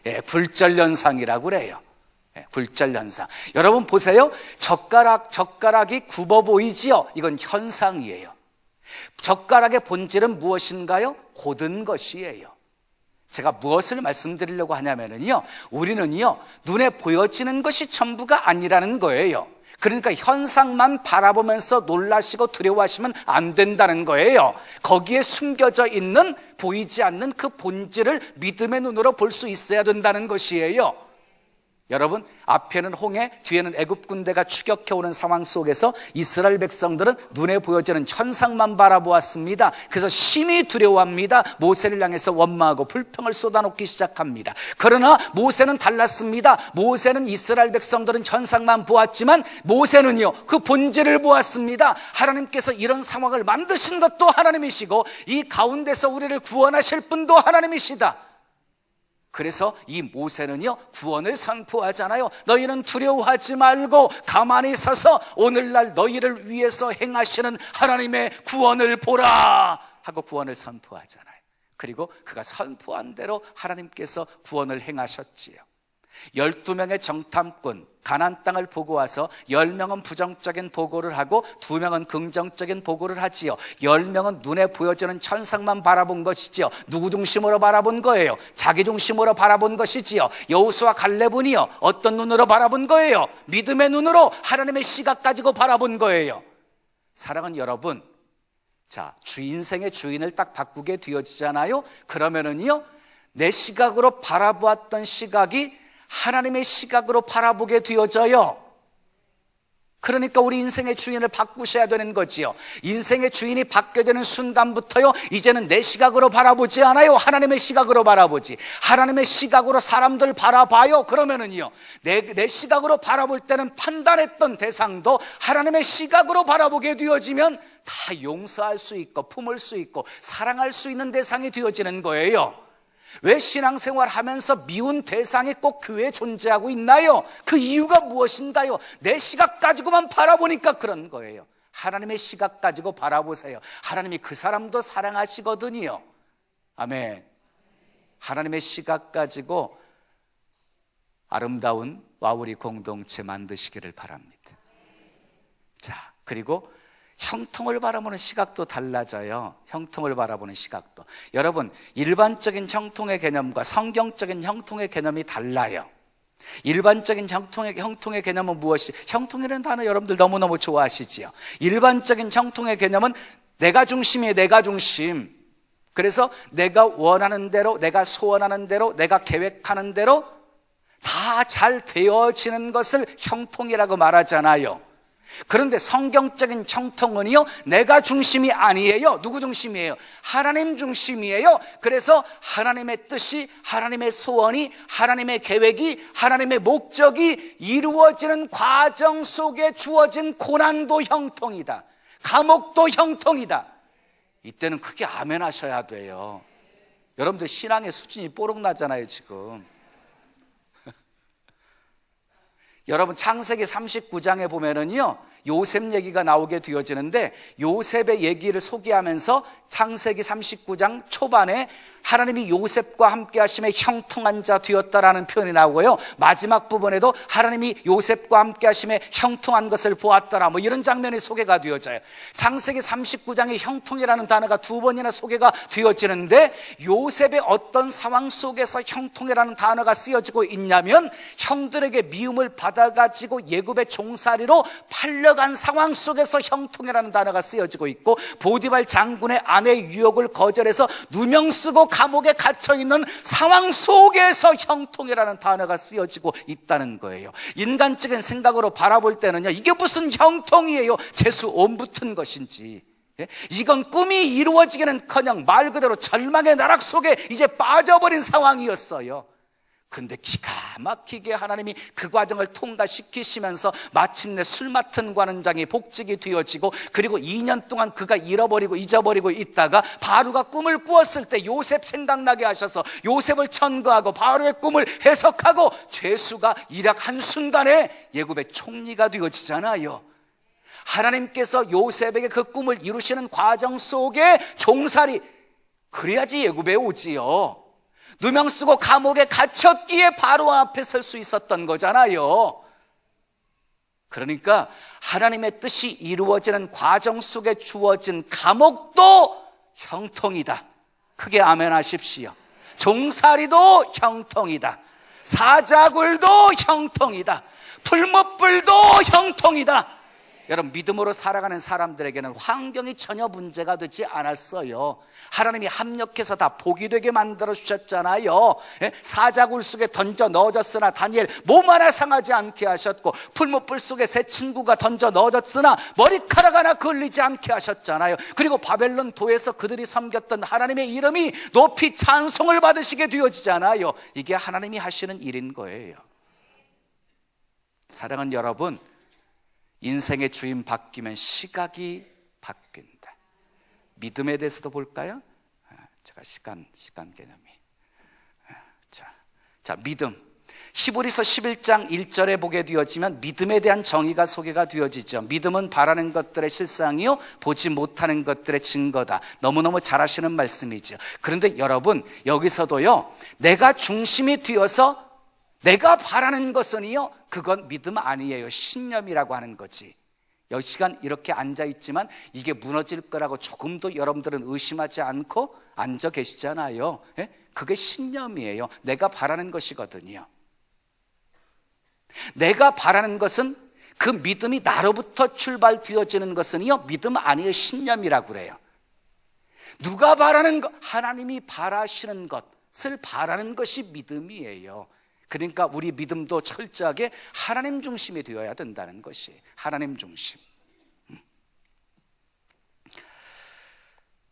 예, 굴절현상이라고 그래요. 예, 굴절현상. 여러분 보세요. 젓가락이 굽어 보이지요? 이건 현상이에요. 젓가락의 본질은 무엇인가요? 곧은 것이에요. 제가 무엇을 말씀드리려고 하냐면요, 우리는요, 눈에 보여지는 것이 전부가 아니라는 거예요. 그러니까 현상만 바라보면서 놀라시고 두려워하시면 안 된다는 거예요. 거기에 숨겨져 있는 보이지 않는 그 본질을 믿음의 눈으로 볼 수 있어야 된다는 것이에요. 여러분, 앞에는 홍해, 뒤에는 애굽 군대가 추격해 오는 상황 속에서 이스라엘 백성들은 눈에 보여지는 현상만 바라보았습니다. 그래서 심히 두려워합니다. 모세를 향해서 원망하고 불평을 쏟아놓기 시작합니다. 그러나 모세는 달랐습니다. 모세는 이스라엘 백성들은 현상만 보았지만 모세는요, 그 본질을 보았습니다. 하나님께서 이런 상황을 만드신 것도 하나님이시고 이 가운데서 우리를 구원하실 분도 하나님이시다. 그래서 이 모세는요, 구원을 선포하잖아요. 너희는 두려워하지 말고 가만히 서서 오늘날 너희를 위해서 행하시는 하나님의 구원을 보라 하고 구원을 선포하잖아요. 그리고 그가 선포한 대로 하나님께서 구원을 행하셨지요. 12명의 정탐꾼, 가나안 땅을 보고 와서 10명은 부정적인 보고를 하고 2명은 긍정적인 보고를 하지요. 10명은 눈에 보여지는 현상만 바라본 것이지요. 누구 중심으로 바라본 거예요? 자기 중심으로 바라본 것이지요. 여호수아 갈렙은요, 어떤 눈으로 바라본 거예요? 믿음의 눈으로 하나님의 시각 가지고 바라본 거예요. 사랑하는 여러분, 자, 인생의 주인을 딱 바꾸게 되어지잖아요. 그러면은요, 내 시각으로 바라보았던 시각이 하나님의 시각으로 바라보게 되어져요. 그러니까 우리 인생의 주인을 바꾸셔야 되는 거지요. 인생의 주인이 바뀌어지는 순간부터요, 이제는 내 시각으로 바라보지 않아요. 하나님의 시각으로 바라보지. 하나님의 시각으로 사람들 바라봐요. 그러면은요, 내 시각으로 바라볼 때는 판단했던 대상도 하나님의 시각으로 바라보게 되어지면 다 용서할 수 있고 품을 수 있고 사랑할 수 있는 대상이 되어지는 거예요. 왜 신앙생활 하면서 미운 대상이 꼭 교회에 존재하고 있나요? 그 이유가 무엇인가요? 내 시각 가지고만 바라보니까 그런 거예요. 하나님의 시각 가지고 바라보세요. 하나님이 그 사람도 사랑하시거든요. 아멘. 하나님의 시각 가지고 아름다운 와우리 공동체 만드시기를 바랍니다. 자, 그리고 형통을 바라보는 시각도 달라져요. 형통을 바라보는 시각도. 여러분, 일반적인 형통의 개념과 성경적인 형통의 개념이 달라요. 일반적인 형통의 개념은 무엇이? 형통이라는 단어 여러분들 너무너무 좋아하시지요. 일반적인 형통의 개념은 내가 중심이에요. 내가 중심. 그래서 내가 원하는 대로, 내가 소원하는 대로, 내가 계획하는 대로 다 잘 되어지는 것을 형통이라고 말하잖아요. 그런데 성경적인 형통은요, 내가 중심이 아니에요. 누구 중심이에요? 하나님 중심이에요. 그래서 하나님의 뜻이, 하나님의 소원이, 하나님의 계획이, 하나님의 목적이 이루어지는 과정 속에 주어진 고난도 형통이다. 감옥도 형통이다. 이때는 크게 아멘 하셔야 돼요. 여러분들 신앙의 수준이 뽀록 나잖아요 지금. 여러분 창세기 39장에 보면은요, 요셉 얘기가 나오게 되어지는데, 요셉의 얘기를 소개하면서 창세기 39장 초반에 하나님이 요셉과 함께 하심에 형통한 자 되었다라는 표현이 나오고요, 마지막 부분에도 하나님이 요셉과 함께 하심에 형통한 것을 보았더라, 뭐 이런 장면이 소개가 되어져요. 창세기 39장에 형통이라는 단어가 두 번이나 소개가 되어지는데, 요셉의 어떤 상황 속에서 형통이라는 단어가 쓰여지고 있냐면, 형들에게 미움을 받아가지고 예굽의 종살이로 팔려간 상황 속에서 형통이라는 단어가 쓰여지고 있고, 보디발 장군의 아내의 유혹을 거절해서 누명 쓰고 감옥에 갇혀있는 상황 속에서 형통이라는 단어가 쓰여지고 있다는 거예요. 인간적인 생각으로 바라볼 때는요, 이게 무슨 형통이에요? 재수 온 붙은 것인지, 이건 꿈이 이루어지기는커녕 말 그대로 절망의 나락 속에 이제 빠져버린 상황이었어요. 근데 기가 막히게 하나님이 그 과정을 통과시키시면서 마침내 술 맡은 관원장이 복직이 되어지고, 그리고 2년 동안 그가 잃어버리고 잊어버리고 있다가 바로가 꿈을 꾸었을 때 요셉 생각나게 하셔서 요셉을 천거하고 바로의 꿈을 해석하고 죄수가 일약 한순간에 예굽의 총리가 되어지잖아요. 하나님께서 요셉에게 그 꿈을 이루시는 과정 속에 종살이, 그래야지 예굽에 오지요. 누명 쓰고 감옥에 갇혔기에 바로 앞에 설 수 있었던 거잖아요. 그러니까 하나님의 뜻이 이루어지는 과정 속에 주어진 감옥도 형통이다. 크게 아멘 하십시오. 종살이도 형통이다. 사자굴도 형통이다. 풀무불도 형통이다. 여러분, 믿음으로 살아가는 사람들에게는 환경이 전혀 문제가 되지 않았어요. 하나님이 합력해서 다 복이 되게 만들어 주셨잖아요. 사자굴 속에 던져 넣어졌으나 다니엘 몸 하나 상하지 않게 하셨고, 풀무불 속에 새 친구가 던져 넣어졌으나 머리카락 하나 걸리지 않게 하셨잖아요. 그리고 바벨론 도에서 그들이 섬겼던 하나님의 이름이 높이 찬송을 받으시게 되어지잖아요. 이게 하나님이 하시는 일인 거예요. 사랑하는 여러분, 인생의 주인 바뀌면 시각이 바뀐다. 믿음에 대해서도 볼까요? 제가 시간 개념이. 자, 믿음. 히브리서 11장 1절에 보게 되어지면 믿음에 대한 정의가 소개가 되어지죠. 믿음은 바라는 것들의 실상이요, 보지 못하는 것들의 증거다. 너무너무 잘 하시는 말씀이죠. 그런데 여러분, 여기서도요, 내가 중심이 되어서 내가 바라는 것은요, 그건 믿음 아니에요. 신념이라고 하는 거지. 여기 시간 이렇게 앉아있지만 이게 무너질 거라고 조금도 여러분들은 의심하지 않고 앉아 계시잖아요. 그게 신념이에요. 내가 바라는 것이거든요. 내가 바라는 것은 그 믿음이 나로부터 출발되어지는 것은요, 믿음 아니에요, 신념이라고 그래요. 누가 바라는 것, 하나님이 바라시는 것을 바라는 것이 믿음이에요. 그러니까 우리 믿음도 철저하게 하나님 중심이 되어야 된다는 것이, 하나님 중심.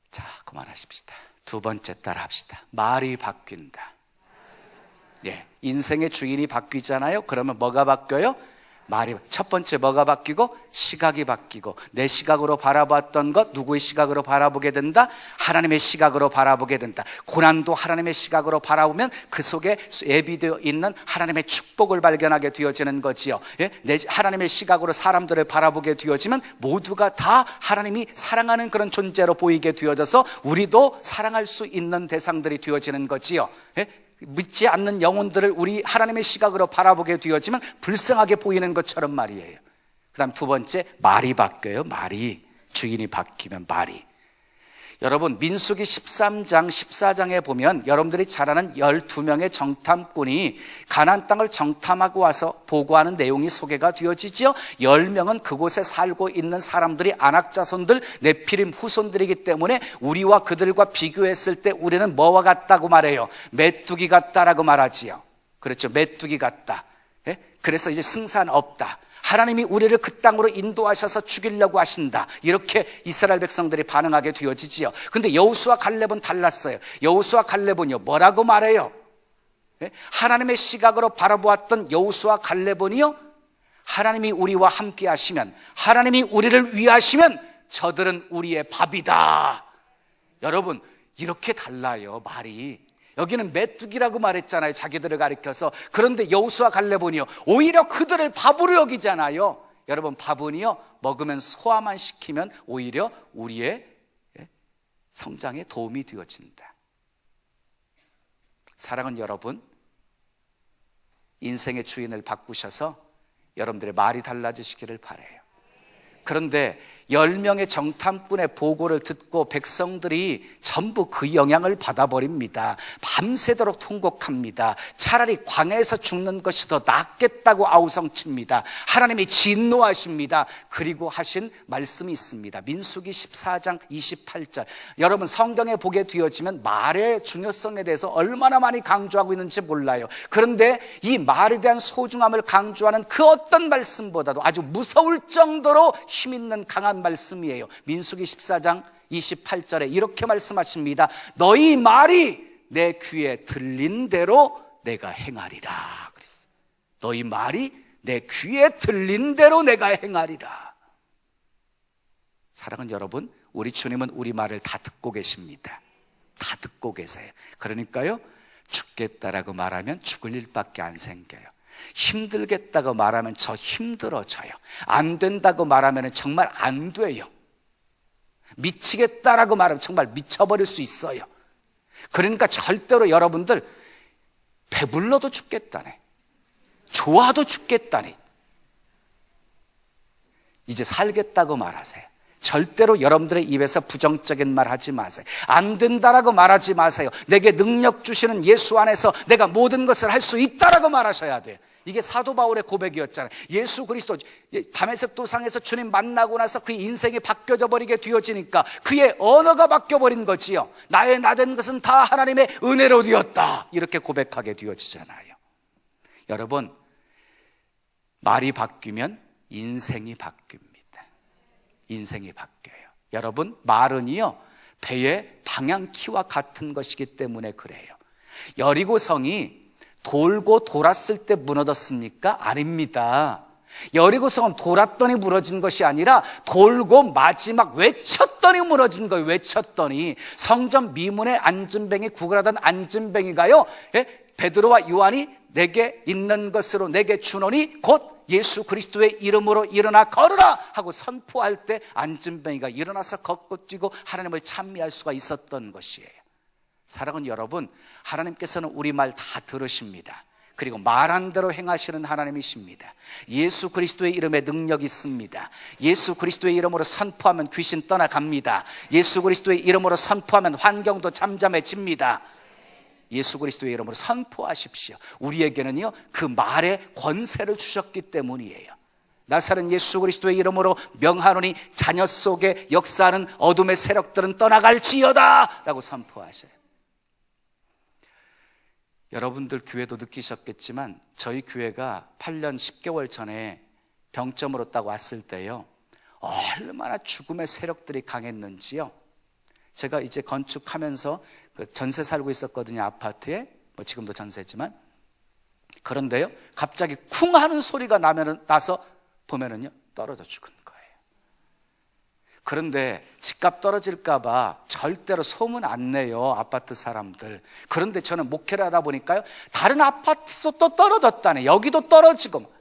자, 그만하십시다. 두 번째 따라 합시다. 말이 바뀐다. 예, 인생의 주인이 바뀌잖아요. 그러면 뭐가 바뀌어요? 말이. 첫 번째 뭐가 바뀌고? 시각이 바뀌고, 내 시각으로 바라봤던 것 누구의 시각으로 바라보게 된다? 하나님의 시각으로 바라보게 된다. 고난도 하나님의 시각으로 바라보면 그 속에 예비되어 있는 하나님의 축복을 발견하게 되어지는 거지요. 예? 하나님의 시각으로 사람들을 바라보게 되어지면 모두가 다 하나님이 사랑하는 그런 존재로 보이게 되어져서 우리도 사랑할 수 있는 대상들이 되어지는 거지요. 예? 믿지 않는 영혼들을 우리 하나님의 시각으로 바라보게 되어지면 불쌍하게 보이는 것처럼 말이에요. 그 다음 두 번째, 말이 바뀌어요. 말이. 주인이 바뀌면 말이. 여러분, 민수기 13장 14장에 보면 여러분들이 잘 아는 12명의 정탐꾼이 가나안 땅을 정탐하고 와서 보고하는 내용이 소개가 되어지죠. 10명은 그곳에 살고 있는 사람들이 아낙 자손들, 네피림 후손들이기 때문에 우리와 그들과 비교했을 때 우리는 뭐와 같다고 말해요? 메뚜기 같다라고 말하지요. 그렇죠, 메뚜기 같다. 예? 그래서 이제 승산 없다. 하나님이 우리를 그 땅으로 인도하셔서 죽이려고 하신다, 이렇게 이스라엘 백성들이 반응하게 되어지지요. 근데 여호수아 갈렙은 달랐어요. 여호수아 갈렙은요, 뭐라고 말해요? 예? 하나님의 시각으로 바라보았던 여호수아 갈렙은요, 하나님이 우리와 함께 하시면, 하나님이 우리를 위하시면 저들은 우리의 밥이다. 여러분, 이렇게 달라요, 말이. 여기는 메뚜기라고 말했잖아요, 자기들을 가리켜서. 그런데 여호수아 갈렙은요, 오히려 그들을 밥으로 여기잖아요. 여러분, 밥은요, 먹으면 소화만 시키면 오히려 우리의 성장에 도움이 되어진다. 사랑하는 여러분, 인생의 주인을 바꾸셔서 여러분들의 말이 달라지시기를 바라요. 그런데 10명의 정탐꾼의 보고를 듣고 백성들이 전부 그 영향을 받아버립니다. 밤새도록 통곡합니다. 차라리 광야에서 죽는 것이 더 낫겠다고 아우성칩니다. 하나님이 진노하십니다. 그리고 하신 말씀이 있습니다. 민수기 14장 28절. 여러분, 성경에 보게 되어지면 말의 중요성에 대해서 얼마나 많이 강조하고 있는지 몰라요. 그런데 이 말에 대한 소중함을 강조하는 그 어떤 말씀보다도 아주 무서울 정도로 힘있는 강한 말씀이에요. 민수기 14장 28절에 이렇게 말씀하십니다. 너희 말이 내 귀에 들린 대로 내가 행하리라. 그랬어요. 너희 말이 내 귀에 들린 대로 내가 행하리라. 사랑하는 여러분, 우리 주님은 우리 말을 다 듣고 계십니다. 다 듣고 계세요. 그러니까요, 죽겠다라고 말하면 죽을 일밖에 안 생겨요. 힘들겠다고 말하면 저 힘들어져요. 안 된다고 말하면 정말 안 돼요. 미치겠다라고 말하면 정말 미쳐버릴 수 있어요. 그러니까 절대로 여러분들 배불러도 죽겠다네, 좋아도 죽겠다네, 이제 살겠다고 말하세요. 절대로 여러분들의 입에서 부정적인 말 하지 마세요. 안 된다라고 말하지 마세요. 내게 능력 주시는 예수 안에서 내가 모든 것을 할 수 있다라고 말하셔야 돼요. 이게 사도 바울의 고백이었잖아요. 예수 그리스도 다메섹 도상에서 주님 만나고 나서 그의 인생이 바뀌어져 버리게 되어지니까 그의 언어가 바뀌어버린 거지요. 나의 나된 것은 다 하나님의 은혜로 되었다, 이렇게 고백하게 되어지잖아요. 여러분, 말이 바뀌면 인생이 바뀝니다. 인생이 바뀌어요. 여러분, 말은요, 배의 방향키와 같은 것이기 때문에 그래요. 여리고성이 돌고 돌았을 때 무너졌습니까? 아닙니다. 여리고성은 돌았더니 무너진 것이 아니라 돌고 마지막 외쳤더니 무너진 거예요. 외쳤더니. 성전 미문에 앉은뱅이 구걸하던 앉은뱅이가요, 베드로와 요한이 내게 있는 것으로 내게 주노니 곧 예수 그리스도의 이름으로 일어나 걸으라 하고 선포할 때 앉은뱅이가 일어나서 걷고 뛰고 하나님을 찬미할 수가 있었던 것이에요. 사랑하는 여러분, 하나님께서는 우리 말 다 들으십니다. 그리고 말한 대로 행하시는 하나님이십니다. 예수 그리스도의 이름에 능력이 있습니다. 예수 그리스도의 이름으로 선포하면 귀신 떠나갑니다. 예수 그리스도의 이름으로 선포하면 환경도 잠잠해집니다. 예수 그리스도의 이름으로 선포하십시오. 우리에게는요, 그 말의 권세를 주셨기 때문이에요. 나사렛 예수 그리스도의 이름으로 명하노니 자녀 속에 역사하는 어둠의 세력들은 떠나갈지어다 라고 선포하셔요. 여러분들 교회도 느끼셨겠지만 저희 교회가 8년 10개월 전에 병점으로 딱 왔을 때요, 얼마나 죽음의 세력들이 강했는지요. 제가 이제 건축하면서 전세 살고 있었거든요, 아파트에. 뭐 지금도 전세지만. 그런데요, 갑자기 쿵 하는 소리가 나서 보면은요, 떨어져 죽은 거예요. 그런데 집값 떨어질까봐 절대로 소문 안 내요, 아파트 사람들. 그런데 저는 목회를 하다 보니까요, 다른 아파트에서 또 떨어졌다네, 여기도 떨어지고.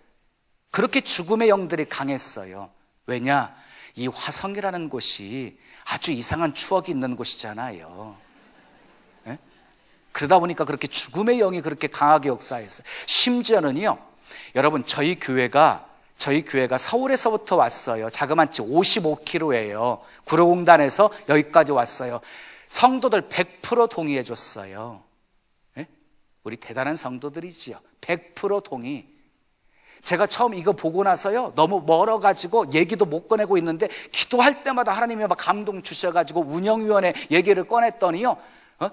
그렇게 죽음의 영들이 강했어요. 왜냐? 이 화성이라는 곳이 아주 이상한 추억이 있는 곳이잖아요. 네? 그러다 보니까 그렇게 죽음의 영이 그렇게 강하게 역사했어요. 심지어는요, 여러분, 저희 교회가 서울에서부터 왔어요. 자그마치 55km예요. 구로공단에서 여기까지 왔어요. 성도들 100% 동의해 줬어요. 네? 우리 대단한 성도들이지요. 100% 동의. 제가 처음 이거 보고 나서요, 너무 멀어가지고 얘기도 못 꺼내고 있는데 기도할 때마다 하나님이 막 감동 주셔가지고 운영위원회 얘기를 꺼냈더니요,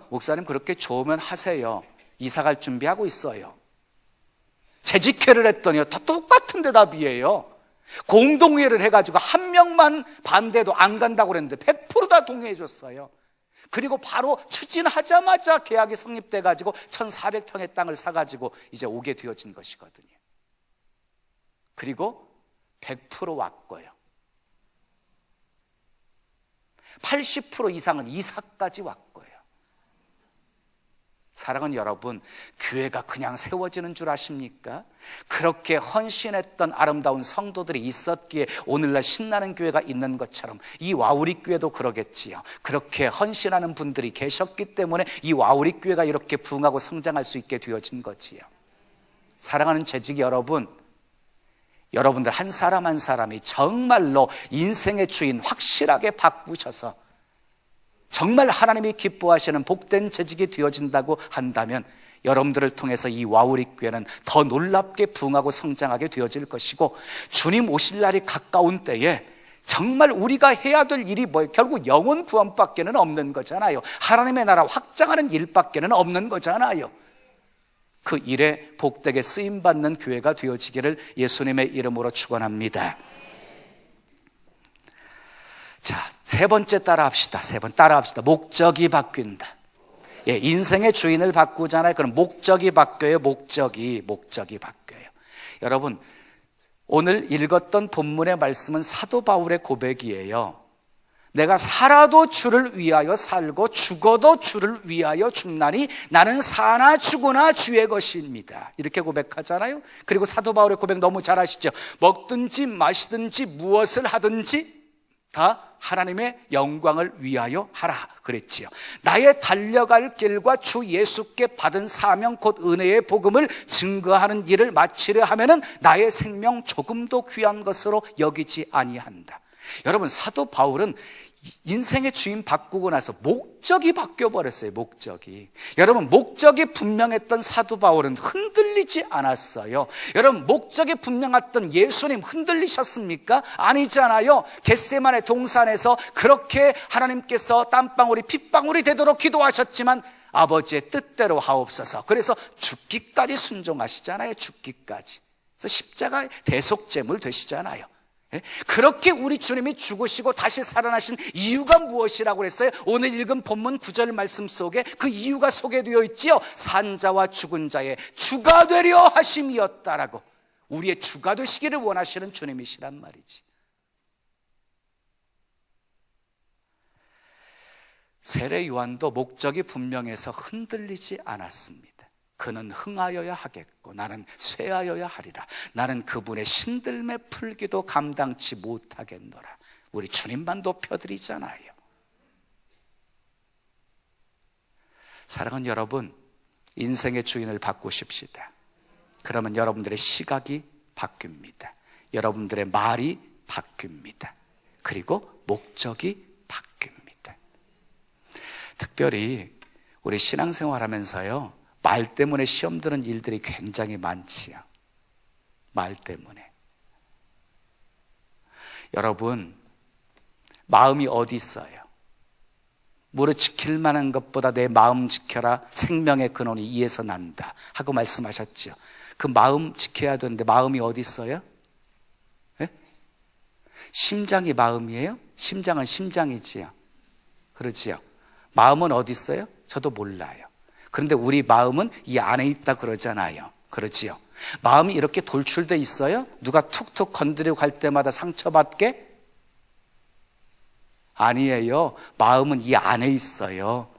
목사님 그렇게 좋으면 하세요. 이사갈 준비하고 있어요. 재직회를 했더니요, 다 똑같은 대답이에요. 공동회를 해가지고 한 명만 반대도 안 간다고 그랬는데 100% 다 동의해 줬어요. 그리고 바로 추진하자마자 계약이 성립돼가지고 1400평의 땅을 사가지고 이제 오게 되어진 것이거든요. 그리고 100% 왔고요. 80% 이상은 이사까지 왔고요. 사랑하는 여러분, 교회가 그냥 세워지는 줄 아십니까? 그렇게 헌신했던 아름다운 성도들이 있었기에 오늘날 신나는 교회가 있는 것처럼 이 와우리 교회도 그러겠지요. 그렇게 헌신하는 분들이 계셨기 때문에 이 와우리 교회가 이렇게 부흥하고 성장할 수 있게 되어진 거지요. 사랑하는 재직 여러분, 여러분들 한 사람 한 사람이 정말로 인생의 주인 확실하게 바꾸셔서 정말 하나님이 기뻐하시는 복된 재직이 되어진다고 한다면 여러분들을 통해서 이 와우리 교회는 더 놀랍게 부흥하고 성장하게 되어질 것이고, 주님 오실 날이 가까운 때에 정말 우리가 해야 될 일이 뭐예요? 결국 영혼 구원밖에는 없는 거잖아요. 하나님의 나라 확장하는 일밖에는 없는 거잖아요. 그 일에 복되게 쓰임받는 교회가 되어지기를 예수님의 이름으로 축원합니다. 자, 세 번째 따라합시다. 따라합시다. 목적이 바뀐다. 예, 인생의 주인을 바꾸잖아요. 그럼 목적이 바뀌어요. 목적이 바뀌어요. 여러분, 오늘 읽었던 본문의 말씀은 사도 바울의 고백이에요. 내가 살아도 주를 위하여 살고 죽어도 주를 위하여 죽나니 나는 사나 죽으나 주의 것입니다. 이렇게 고백하잖아요. 그리고 사도 바울의 고백 너무 잘 아시죠? 먹든지 마시든지 무엇을 하든지 다 하나님의 영광을 위하여 하라 그랬지요. 나의 달려갈 길과 주 예수께 받은 사명 곧 은혜의 복음을 증거하는 일을 마치려 하면은 나의 생명 조금도 귀한 것으로 여기지 아니한다. 여러분, 사도 바울은 인생의 주인 바꾸고 나서 목적이 바뀌어버렸어요. 목적이. 여러분, 목적이 분명했던 사도 바울은 흔들리지 않았어요. 여러분, 목적이 분명했던 예수님 흔들리셨습니까? 아니잖아요. 겟세마네 동산에서 그렇게 하나님께서 땀방울이 핏방울이 되도록 기도하셨지만 아버지의 뜻대로 하옵소서. 그래서 죽기까지 순종하시잖아요. 죽기까지. 그래서 십자가의 대속제물 되시잖아요. 그렇게 우리 주님이 죽으시고 다시 살아나신 이유가 무엇이라고 그랬어요? 오늘 읽은 본문 9절 말씀 속에 그 이유가 소개되어 있지요. 산자와 죽은 자의 주가 되려 하심이었다라고. 우리의 주가 되시기를 원하시는 주님이시란 말이지. 세례 요한도 목적이 분명해서 흔들리지 않았습니다. 그는 흥하여야 하겠고 나는 쇠하여야 하리라. 나는 그분의 신들매 풀기도 감당치 못하겠노라. 우리 주님만 높여드리잖아요. 사랑하는 여러분, 인생의 주인을 바꾸십시다. 그러면 여러분들의 시각이 바뀝니다. 여러분들의 말이 바뀝니다. 그리고 목적이 바뀝니다. 특별히 우리 신앙생활 하면서요, 말 때문에 시험 드는 일들이 굉장히 많지요. 말 때문에. 여러분, 마음이 어디 있어요? 무릇 지킬 만한 것보다 내 마음 지켜라. 생명의 근원이 이에서 난다 하고 말씀하셨죠. 그 마음 지켜야 되는데 마음이 어디 있어요? 네? 심장이 마음이에요? 심장은 심장이지요. 그렇지요. 마음은 어디 있어요? 저도 몰라요. 그런데 우리 마음은 이 안에 있다 그러잖아요. 그렇지요. 마음이 이렇게 돌출돼 있어요? 누가 툭툭 건드리고 갈 때마다 상처받게? 아니에요. 마음은 이 안에 있어요.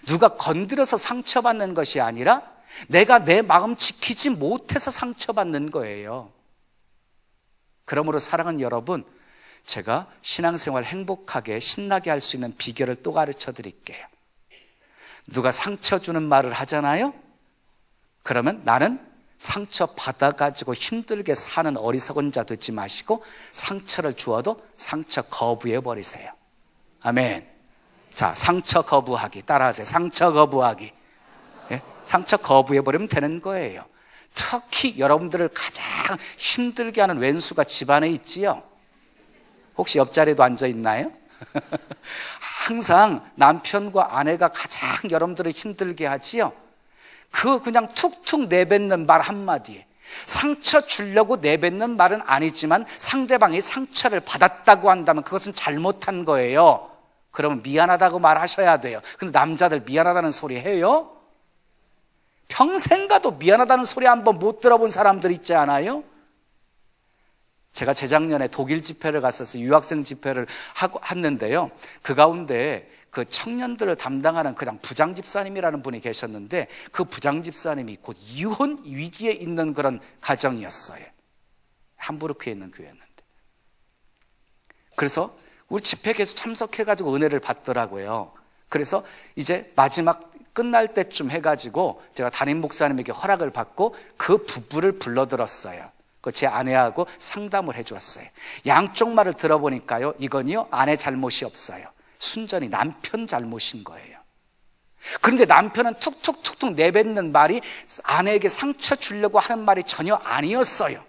누가 건드려서 상처받는 것이 아니라 내가 내 마음 지키지 못해서 상처받는 거예요. 그러므로 사랑하는 여러분, 제가 신앙생활 행복하게 신나게 할 수 있는 비결을 또 가르쳐 드릴게요. 누가 상처 주는 말을 하잖아요. 그러면 나는 상처 받아가지고 힘들게 사는 어리석은 자 되지 마시고 상처를 주어도 상처 거부해 버리세요. 아멘. 자, 상처 거부하기 따라하세요. 상처 거부하기. 예? 상처 거부해 버리면 되는 거예요. 특히 여러분들을 가장 힘들게 하는 왼수가 집안에 있지요. 혹시 옆자리에도 앉아 있나요? 항상 남편과 아내가 가장 여러분들을 힘들게 하지요. 그냥 툭툭 내뱉는 말 한마디에 상처 주려고 내뱉는 말은 아니지만 상대방이 상처를 받았다고 한다면 그것은 잘못한 거예요. 그러면 미안하다고 말하셔야 돼요. 근데 남자들 미안하다는 소리 해요? 평생 가도 미안하다는 소리 한번 못 들어본 사람들 있지 않아요? 제가 재작년에 독일 집회를 갔었어요. 유학생 집회를 했는데요. 그 가운데 그 청년들을 담당하는 그냥 부장집사님이라는 분이 계셨는데 그 부장집사님이 곧 이혼 위기에 있는 그런 가정이었어요. 함부르크에 있는 교회였는데. 그래서 우리 집회 계속 참석해가지고 은혜를 받더라고요. 그래서 이제 마지막 끝날 때쯤 해가지고 제가 담임 목사님에게 허락을 받고 그 부부를 불러들었어요. 제 아내하고 상담을 해주었어요. 양쪽 말을 들어보니까요, 이건요 아내 잘못이 없어요. 순전히 남편 잘못인 거예요. 그런데 남편은 툭툭툭툭 내뱉는 말이 아내에게 상처 주려고 하는 말이 전혀 아니었어요.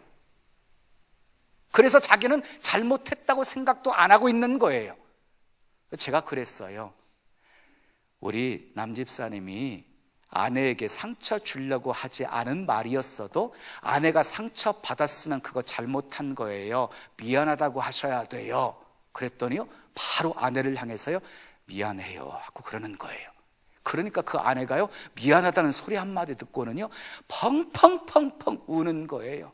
그래서 자기는 잘못했다고 생각도 안 하고 있는 거예요. 제가 그랬어요. 우리 남집사님이 아내에게 상처 주려고 하지 않은 말이었어도 아내가 상처 받았으면 그거 잘못한 거예요. 미안하다고 하셔야 돼요. 그랬더니요, 바로 아내를 향해서요, 미안해요 하고 그러는 거예요. 그러니까 그 아내가요, 미안하다는 소리 한마디 듣고는요, 펑펑펑펑 우는 거예요.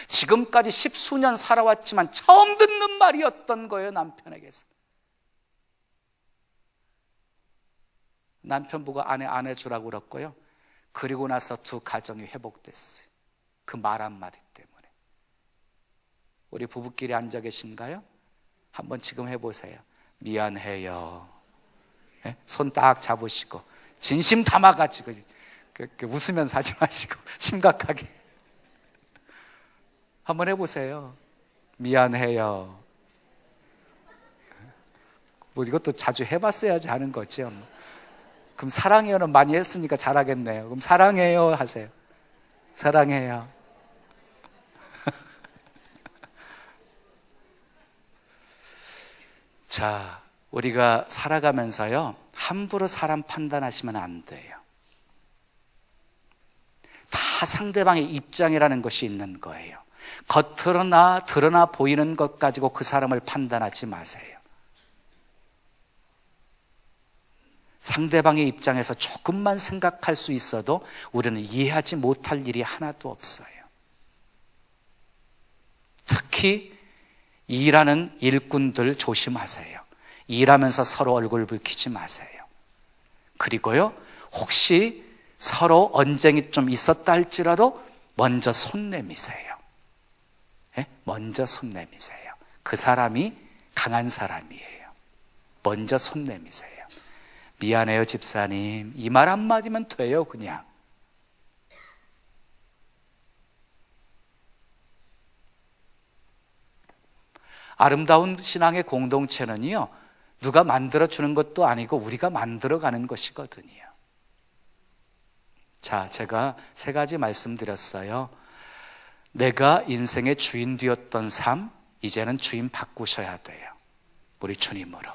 지금까지 10수년 살아왔지만 처음 듣는 말이었던 거예요, 남편에게서. 남편부가 아내 안아주라고 그랬고요. 그리고 나서 두 가정이 회복됐어요. 그 말 한마디 때문에. 우리 부부끼리 앉아 계신가요? 한번 지금 해보세요. 미안해요. 네? 손 딱 잡으시고 진심 담아가지고 웃으면서 하지 마시고 심각하게 한번 해보세요. 미안해요. 뭐 이것도 자주 해봤어야지 하는 거죠. 그럼 사랑해요는 많이 했으니까 잘하겠네요. 그럼 사랑해요 하세요. 사랑해요. 자, 우리가 살아가면서요, 함부로 사람 판단하시면 안 돼요. 다 상대방의 입장이라는 것이 있는 거예요. 겉으로나 드러나 보이는 것 가지고 그 사람을 판단하지 마세요. 상대방의 입장에서 조금만 생각할 수 있어도 우리는 이해하지 못할 일이 하나도 없어요. 특히 일하는 일꾼들 조심하세요. 일하면서 서로 얼굴 붉히지 마세요. 그리고요, 혹시 서로 언쟁이 좀 있었다 할지라도 먼저 손 내미세요. 네? 먼저 손 내미세요. 그 사람이 강한 사람이에요. 먼저 손 내미세요. 미안해요 집사님, 이 말 한마디면 돼요. 그냥 아름다운 신앙의 공동체는요, 누가 만들어주는 것도 아니고 우리가 만들어가는 것이거든요. 자, 제가 3가지 말씀드렸어요. 내가 인생의 주인 되었던 삶, 이제는 주인 바꾸셔야 돼요. 우리 주님으로.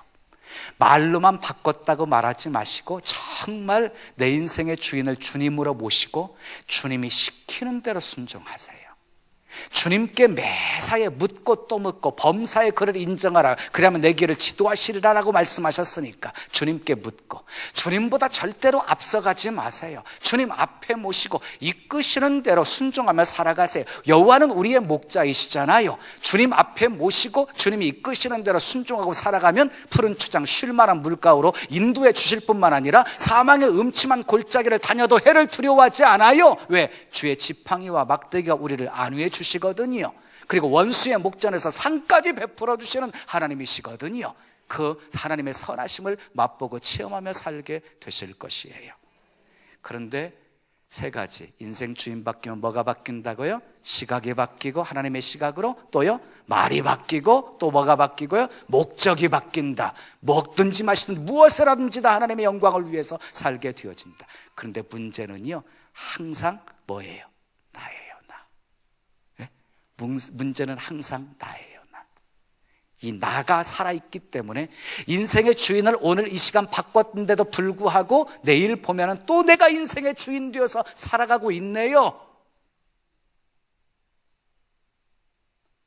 말로만 바꿨다고 말하지 마시고 정말 내 인생의 주인을 주님으로 모시고 주님이 시키는 대로 순종하세요. 주님께 매사에 묻고 또 묻고 범사의 그를 인정하라. 그러면 내 길을 지도하시리라라고 말씀하셨으니까 주님께 묻고, 주님보다 절대로 앞서가지 마세요. 주님 앞에 모시고 이끄시는 대로 순종하며 살아가세요. 여호와는 우리의 목자이시잖아요. 주님 앞에 모시고 주님이 이끄시는 대로 순종하고 살아가면 푸른 초장 쉴 만한 물가로 인도해 주실 뿐만 아니라 사망의 음침한 골짜기를 다녀도 해를 두려워하지 않아요. 왜? 주의 지팡이와 막대기가 우리를 안위해 주시거든요. 그리고 원수의 목전에서 상까지 베풀어 주시는 하나님이시거든요. 그 하나님의 선하심을 맛보고 체험하며 살게 되실 것이에요. 그런데 세 가지, 인생 주인 바뀌면 뭐가 바뀐다고요? 시각이 바뀌고 하나님의 시각으로, 또요 말이 바뀌고, 또 뭐가 바뀌고요? 목적이 바뀐다. 먹든지 마시든 무엇이라든지 다 하나님의 영광을 위해서 살게 되어진다. 그런데 문제는요, 항상 뭐예요? 나예요. 문제는 항상 나예요. 이 나가 살아있기 때문에 인생의 주인을 오늘 이 시간 바꿨는데도 불구하고 내일 보면은 또 내가 인생의 주인 되어서 살아가고 있네요.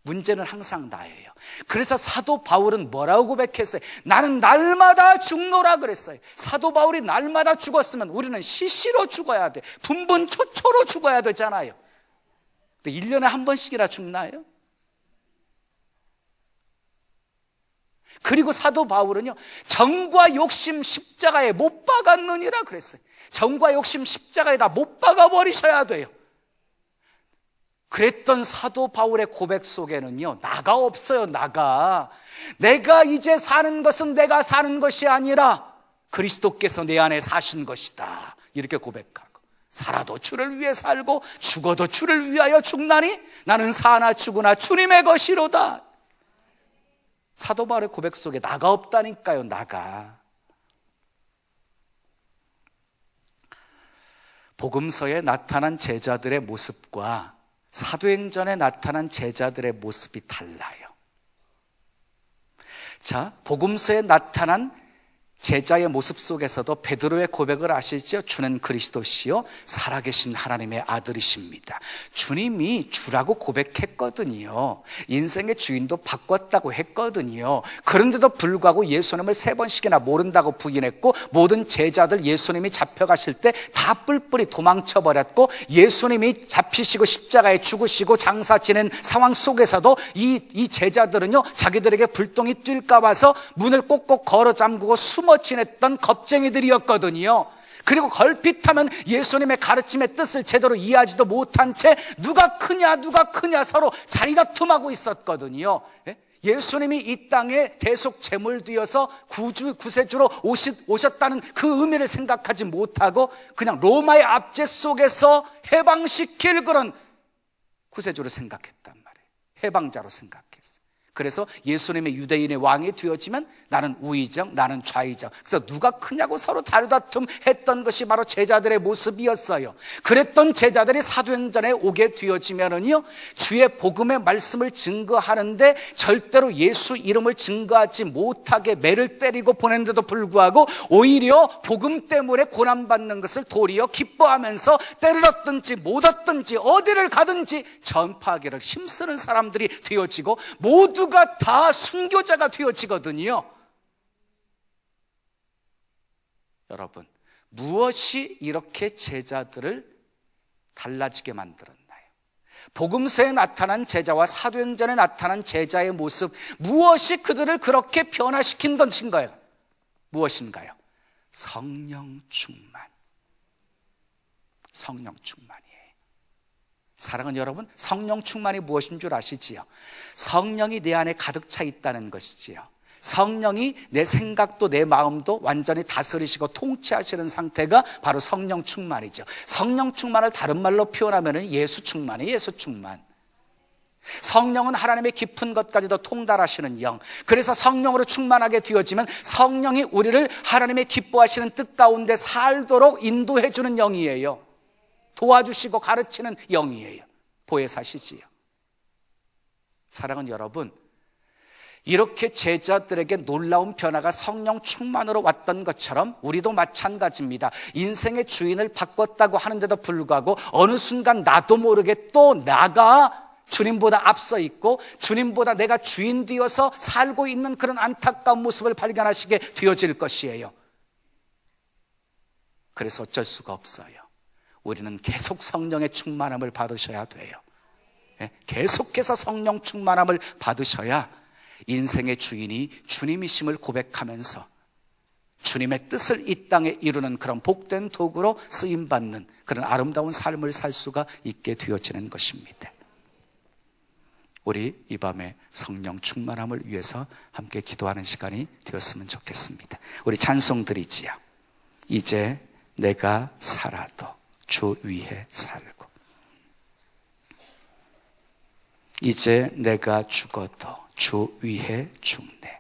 문제는 항상 나예요. 그래서 사도 바울은 뭐라고 고백했어요? 나는 날마다 죽노라 그랬어요. 사도 바울이 날마다 죽었으면 우리는 시시로 죽어야 돼. 분분초초로 죽어야 되잖아요. 1년에 한 번씩이나 죽나요? 그리고 사도 바울은요, 정과 욕심 십자가에 못 박았느니라 그랬어요. 정과 욕심 십자가에다 못 박아 버리셔야 돼요. 그랬던 사도 바울의 고백 속에는요, 나가 없어요. 나가. 내가 이제 사는 것은 내가 사는 것이 아니라 그리스도께서 내 안에 사신 것이다, 이렇게 고백하고, 살아도 주를 위해 살고 죽어도 주를 위하여 죽나니 나는 사나 죽으나 주님의 것이로다. 사도 바울의 고백 속에 나가 없다니까요. 나가. 복음서에 나타난 제자들의 모습과 사도행전에 나타난 제자들의 모습이 달라요. 자, 복음서에 나타난 제자의 모습 속에서도 베드로의 고백을 아시죠? 주는 그리스도시요 살아계신 하나님의 아들이십니다. 주님이 주라고 고백했거든요. 인생의 주인도 바꿨다고 했거든요. 그런데도 불구하고 예수님을 3번씩이나 모른다고 부인했고, 모든 제자들 예수님이 잡혀가실 때 다 뿔뿔이 도망쳐버렸고, 예수님이 잡히시고 십자가에 죽으시고 장사 지낸 상황 속에서도 이 제자들은요, 자기들에게 불똥이 뛸까 봐서 문을 꼭꼭 걸어 잠그고 숨어 지냈던 겁쟁이들이었거든요. 그리고 걸핏하면 예수님의 가르침의 뜻을 제대로 이해하지도 못한 채 누가 크냐 서로 자리다툼하고 있었거든요. 예수님이 이 땅에 대속 제물 되어서 구세주로 오셨다는 그 의미를 생각하지 못하고 그냥 로마의 압제 속에서 해방시킬 그런 구세주를 생각했단 말이에요. 해방자로 생각했어요. 그래서 예수님의 유대인의 왕이 되어지면 나는 우의정, 나는 좌의정. 그래서 누가 크냐고 서로 다루다툼 했던 것이 바로 제자들의 모습이었어요. 그랬던 제자들이 사도행전에 오게 되어지면은요, 주의 복음의 말씀을 증거하는데 절대로 예수 이름을 증거하지 못하게 매를 때리고 보냈는데도 불구하고 오히려 복음 때문에 고난받는 것을 도리어 기뻐하면서 때를 얻든지 못 얻든지 어디를 가든지 전파하기를 힘쓰는 사람들이 되어지고 모두가 다 순교자가 되어지거든요. 여러분, 무엇이 이렇게 제자들을 달라지게 만들었나요? 복음서에 나타난 제자와 사도행전에 나타난 제자의 모습, 무엇이 그들을 그렇게 변화시킨 것인가요? 무엇인가요? 성령 충만. 성령 충만이에요. 사랑하는 여러분, 성령 충만이 무엇인 줄 아시지요? 성령이 내 안에 가득 차 있다는 것이지요. 성령이 내 생각도 내 마음도 완전히 다스리시고 통치하시는 상태가 바로 성령 충만이죠. 성령 충만을 다른 말로 표현하면 예수 충만이에요. 예수 충만. 성령은 하나님의 깊은 것까지도 통달하시는 영. 그래서 성령으로 충만하게 되어지면 성령이 우리를 하나님의 기뻐하시는 뜻 가운데 살도록 인도해 주는 영이에요. 도와주시고 가르치는 영이에요. 보혜사시지요. 사랑하는 여러분, 이렇게 제자들에게 놀라운 변화가 성령 충만으로 왔던 것처럼 우리도 마찬가지입니다. 인생의 주인을 바꿨다고 하는데도 불구하고 어느 순간 나도 모르게 또 나가 주님보다 앞서 있고 주님보다 내가 주인 되어서 살고 있는 그런 안타까운 모습을 발견하시게 되어질 것이에요. 그래서 어쩔 수가 없어요. 우리는 계속 성령의 충만함을 받으셔야 돼요. 계속해서 성령 충만함을 받으셔야 인생의 주인이 주님이심을 고백하면서 주님의 뜻을 이 땅에 이루는 그런 복된 도구로 쓰임받는 그런 아름다운 삶을 살 수가 있게 되어지는 것입니다. 우리 이 밤에 성령 충만함을 위해서 함께 기도하는 시간이 되었으면 좋겠습니다. 우리 찬송 드리지요. 이제 내가 살아도 주 위에 살고, 이제 내가 죽어도 주 위에 죽네.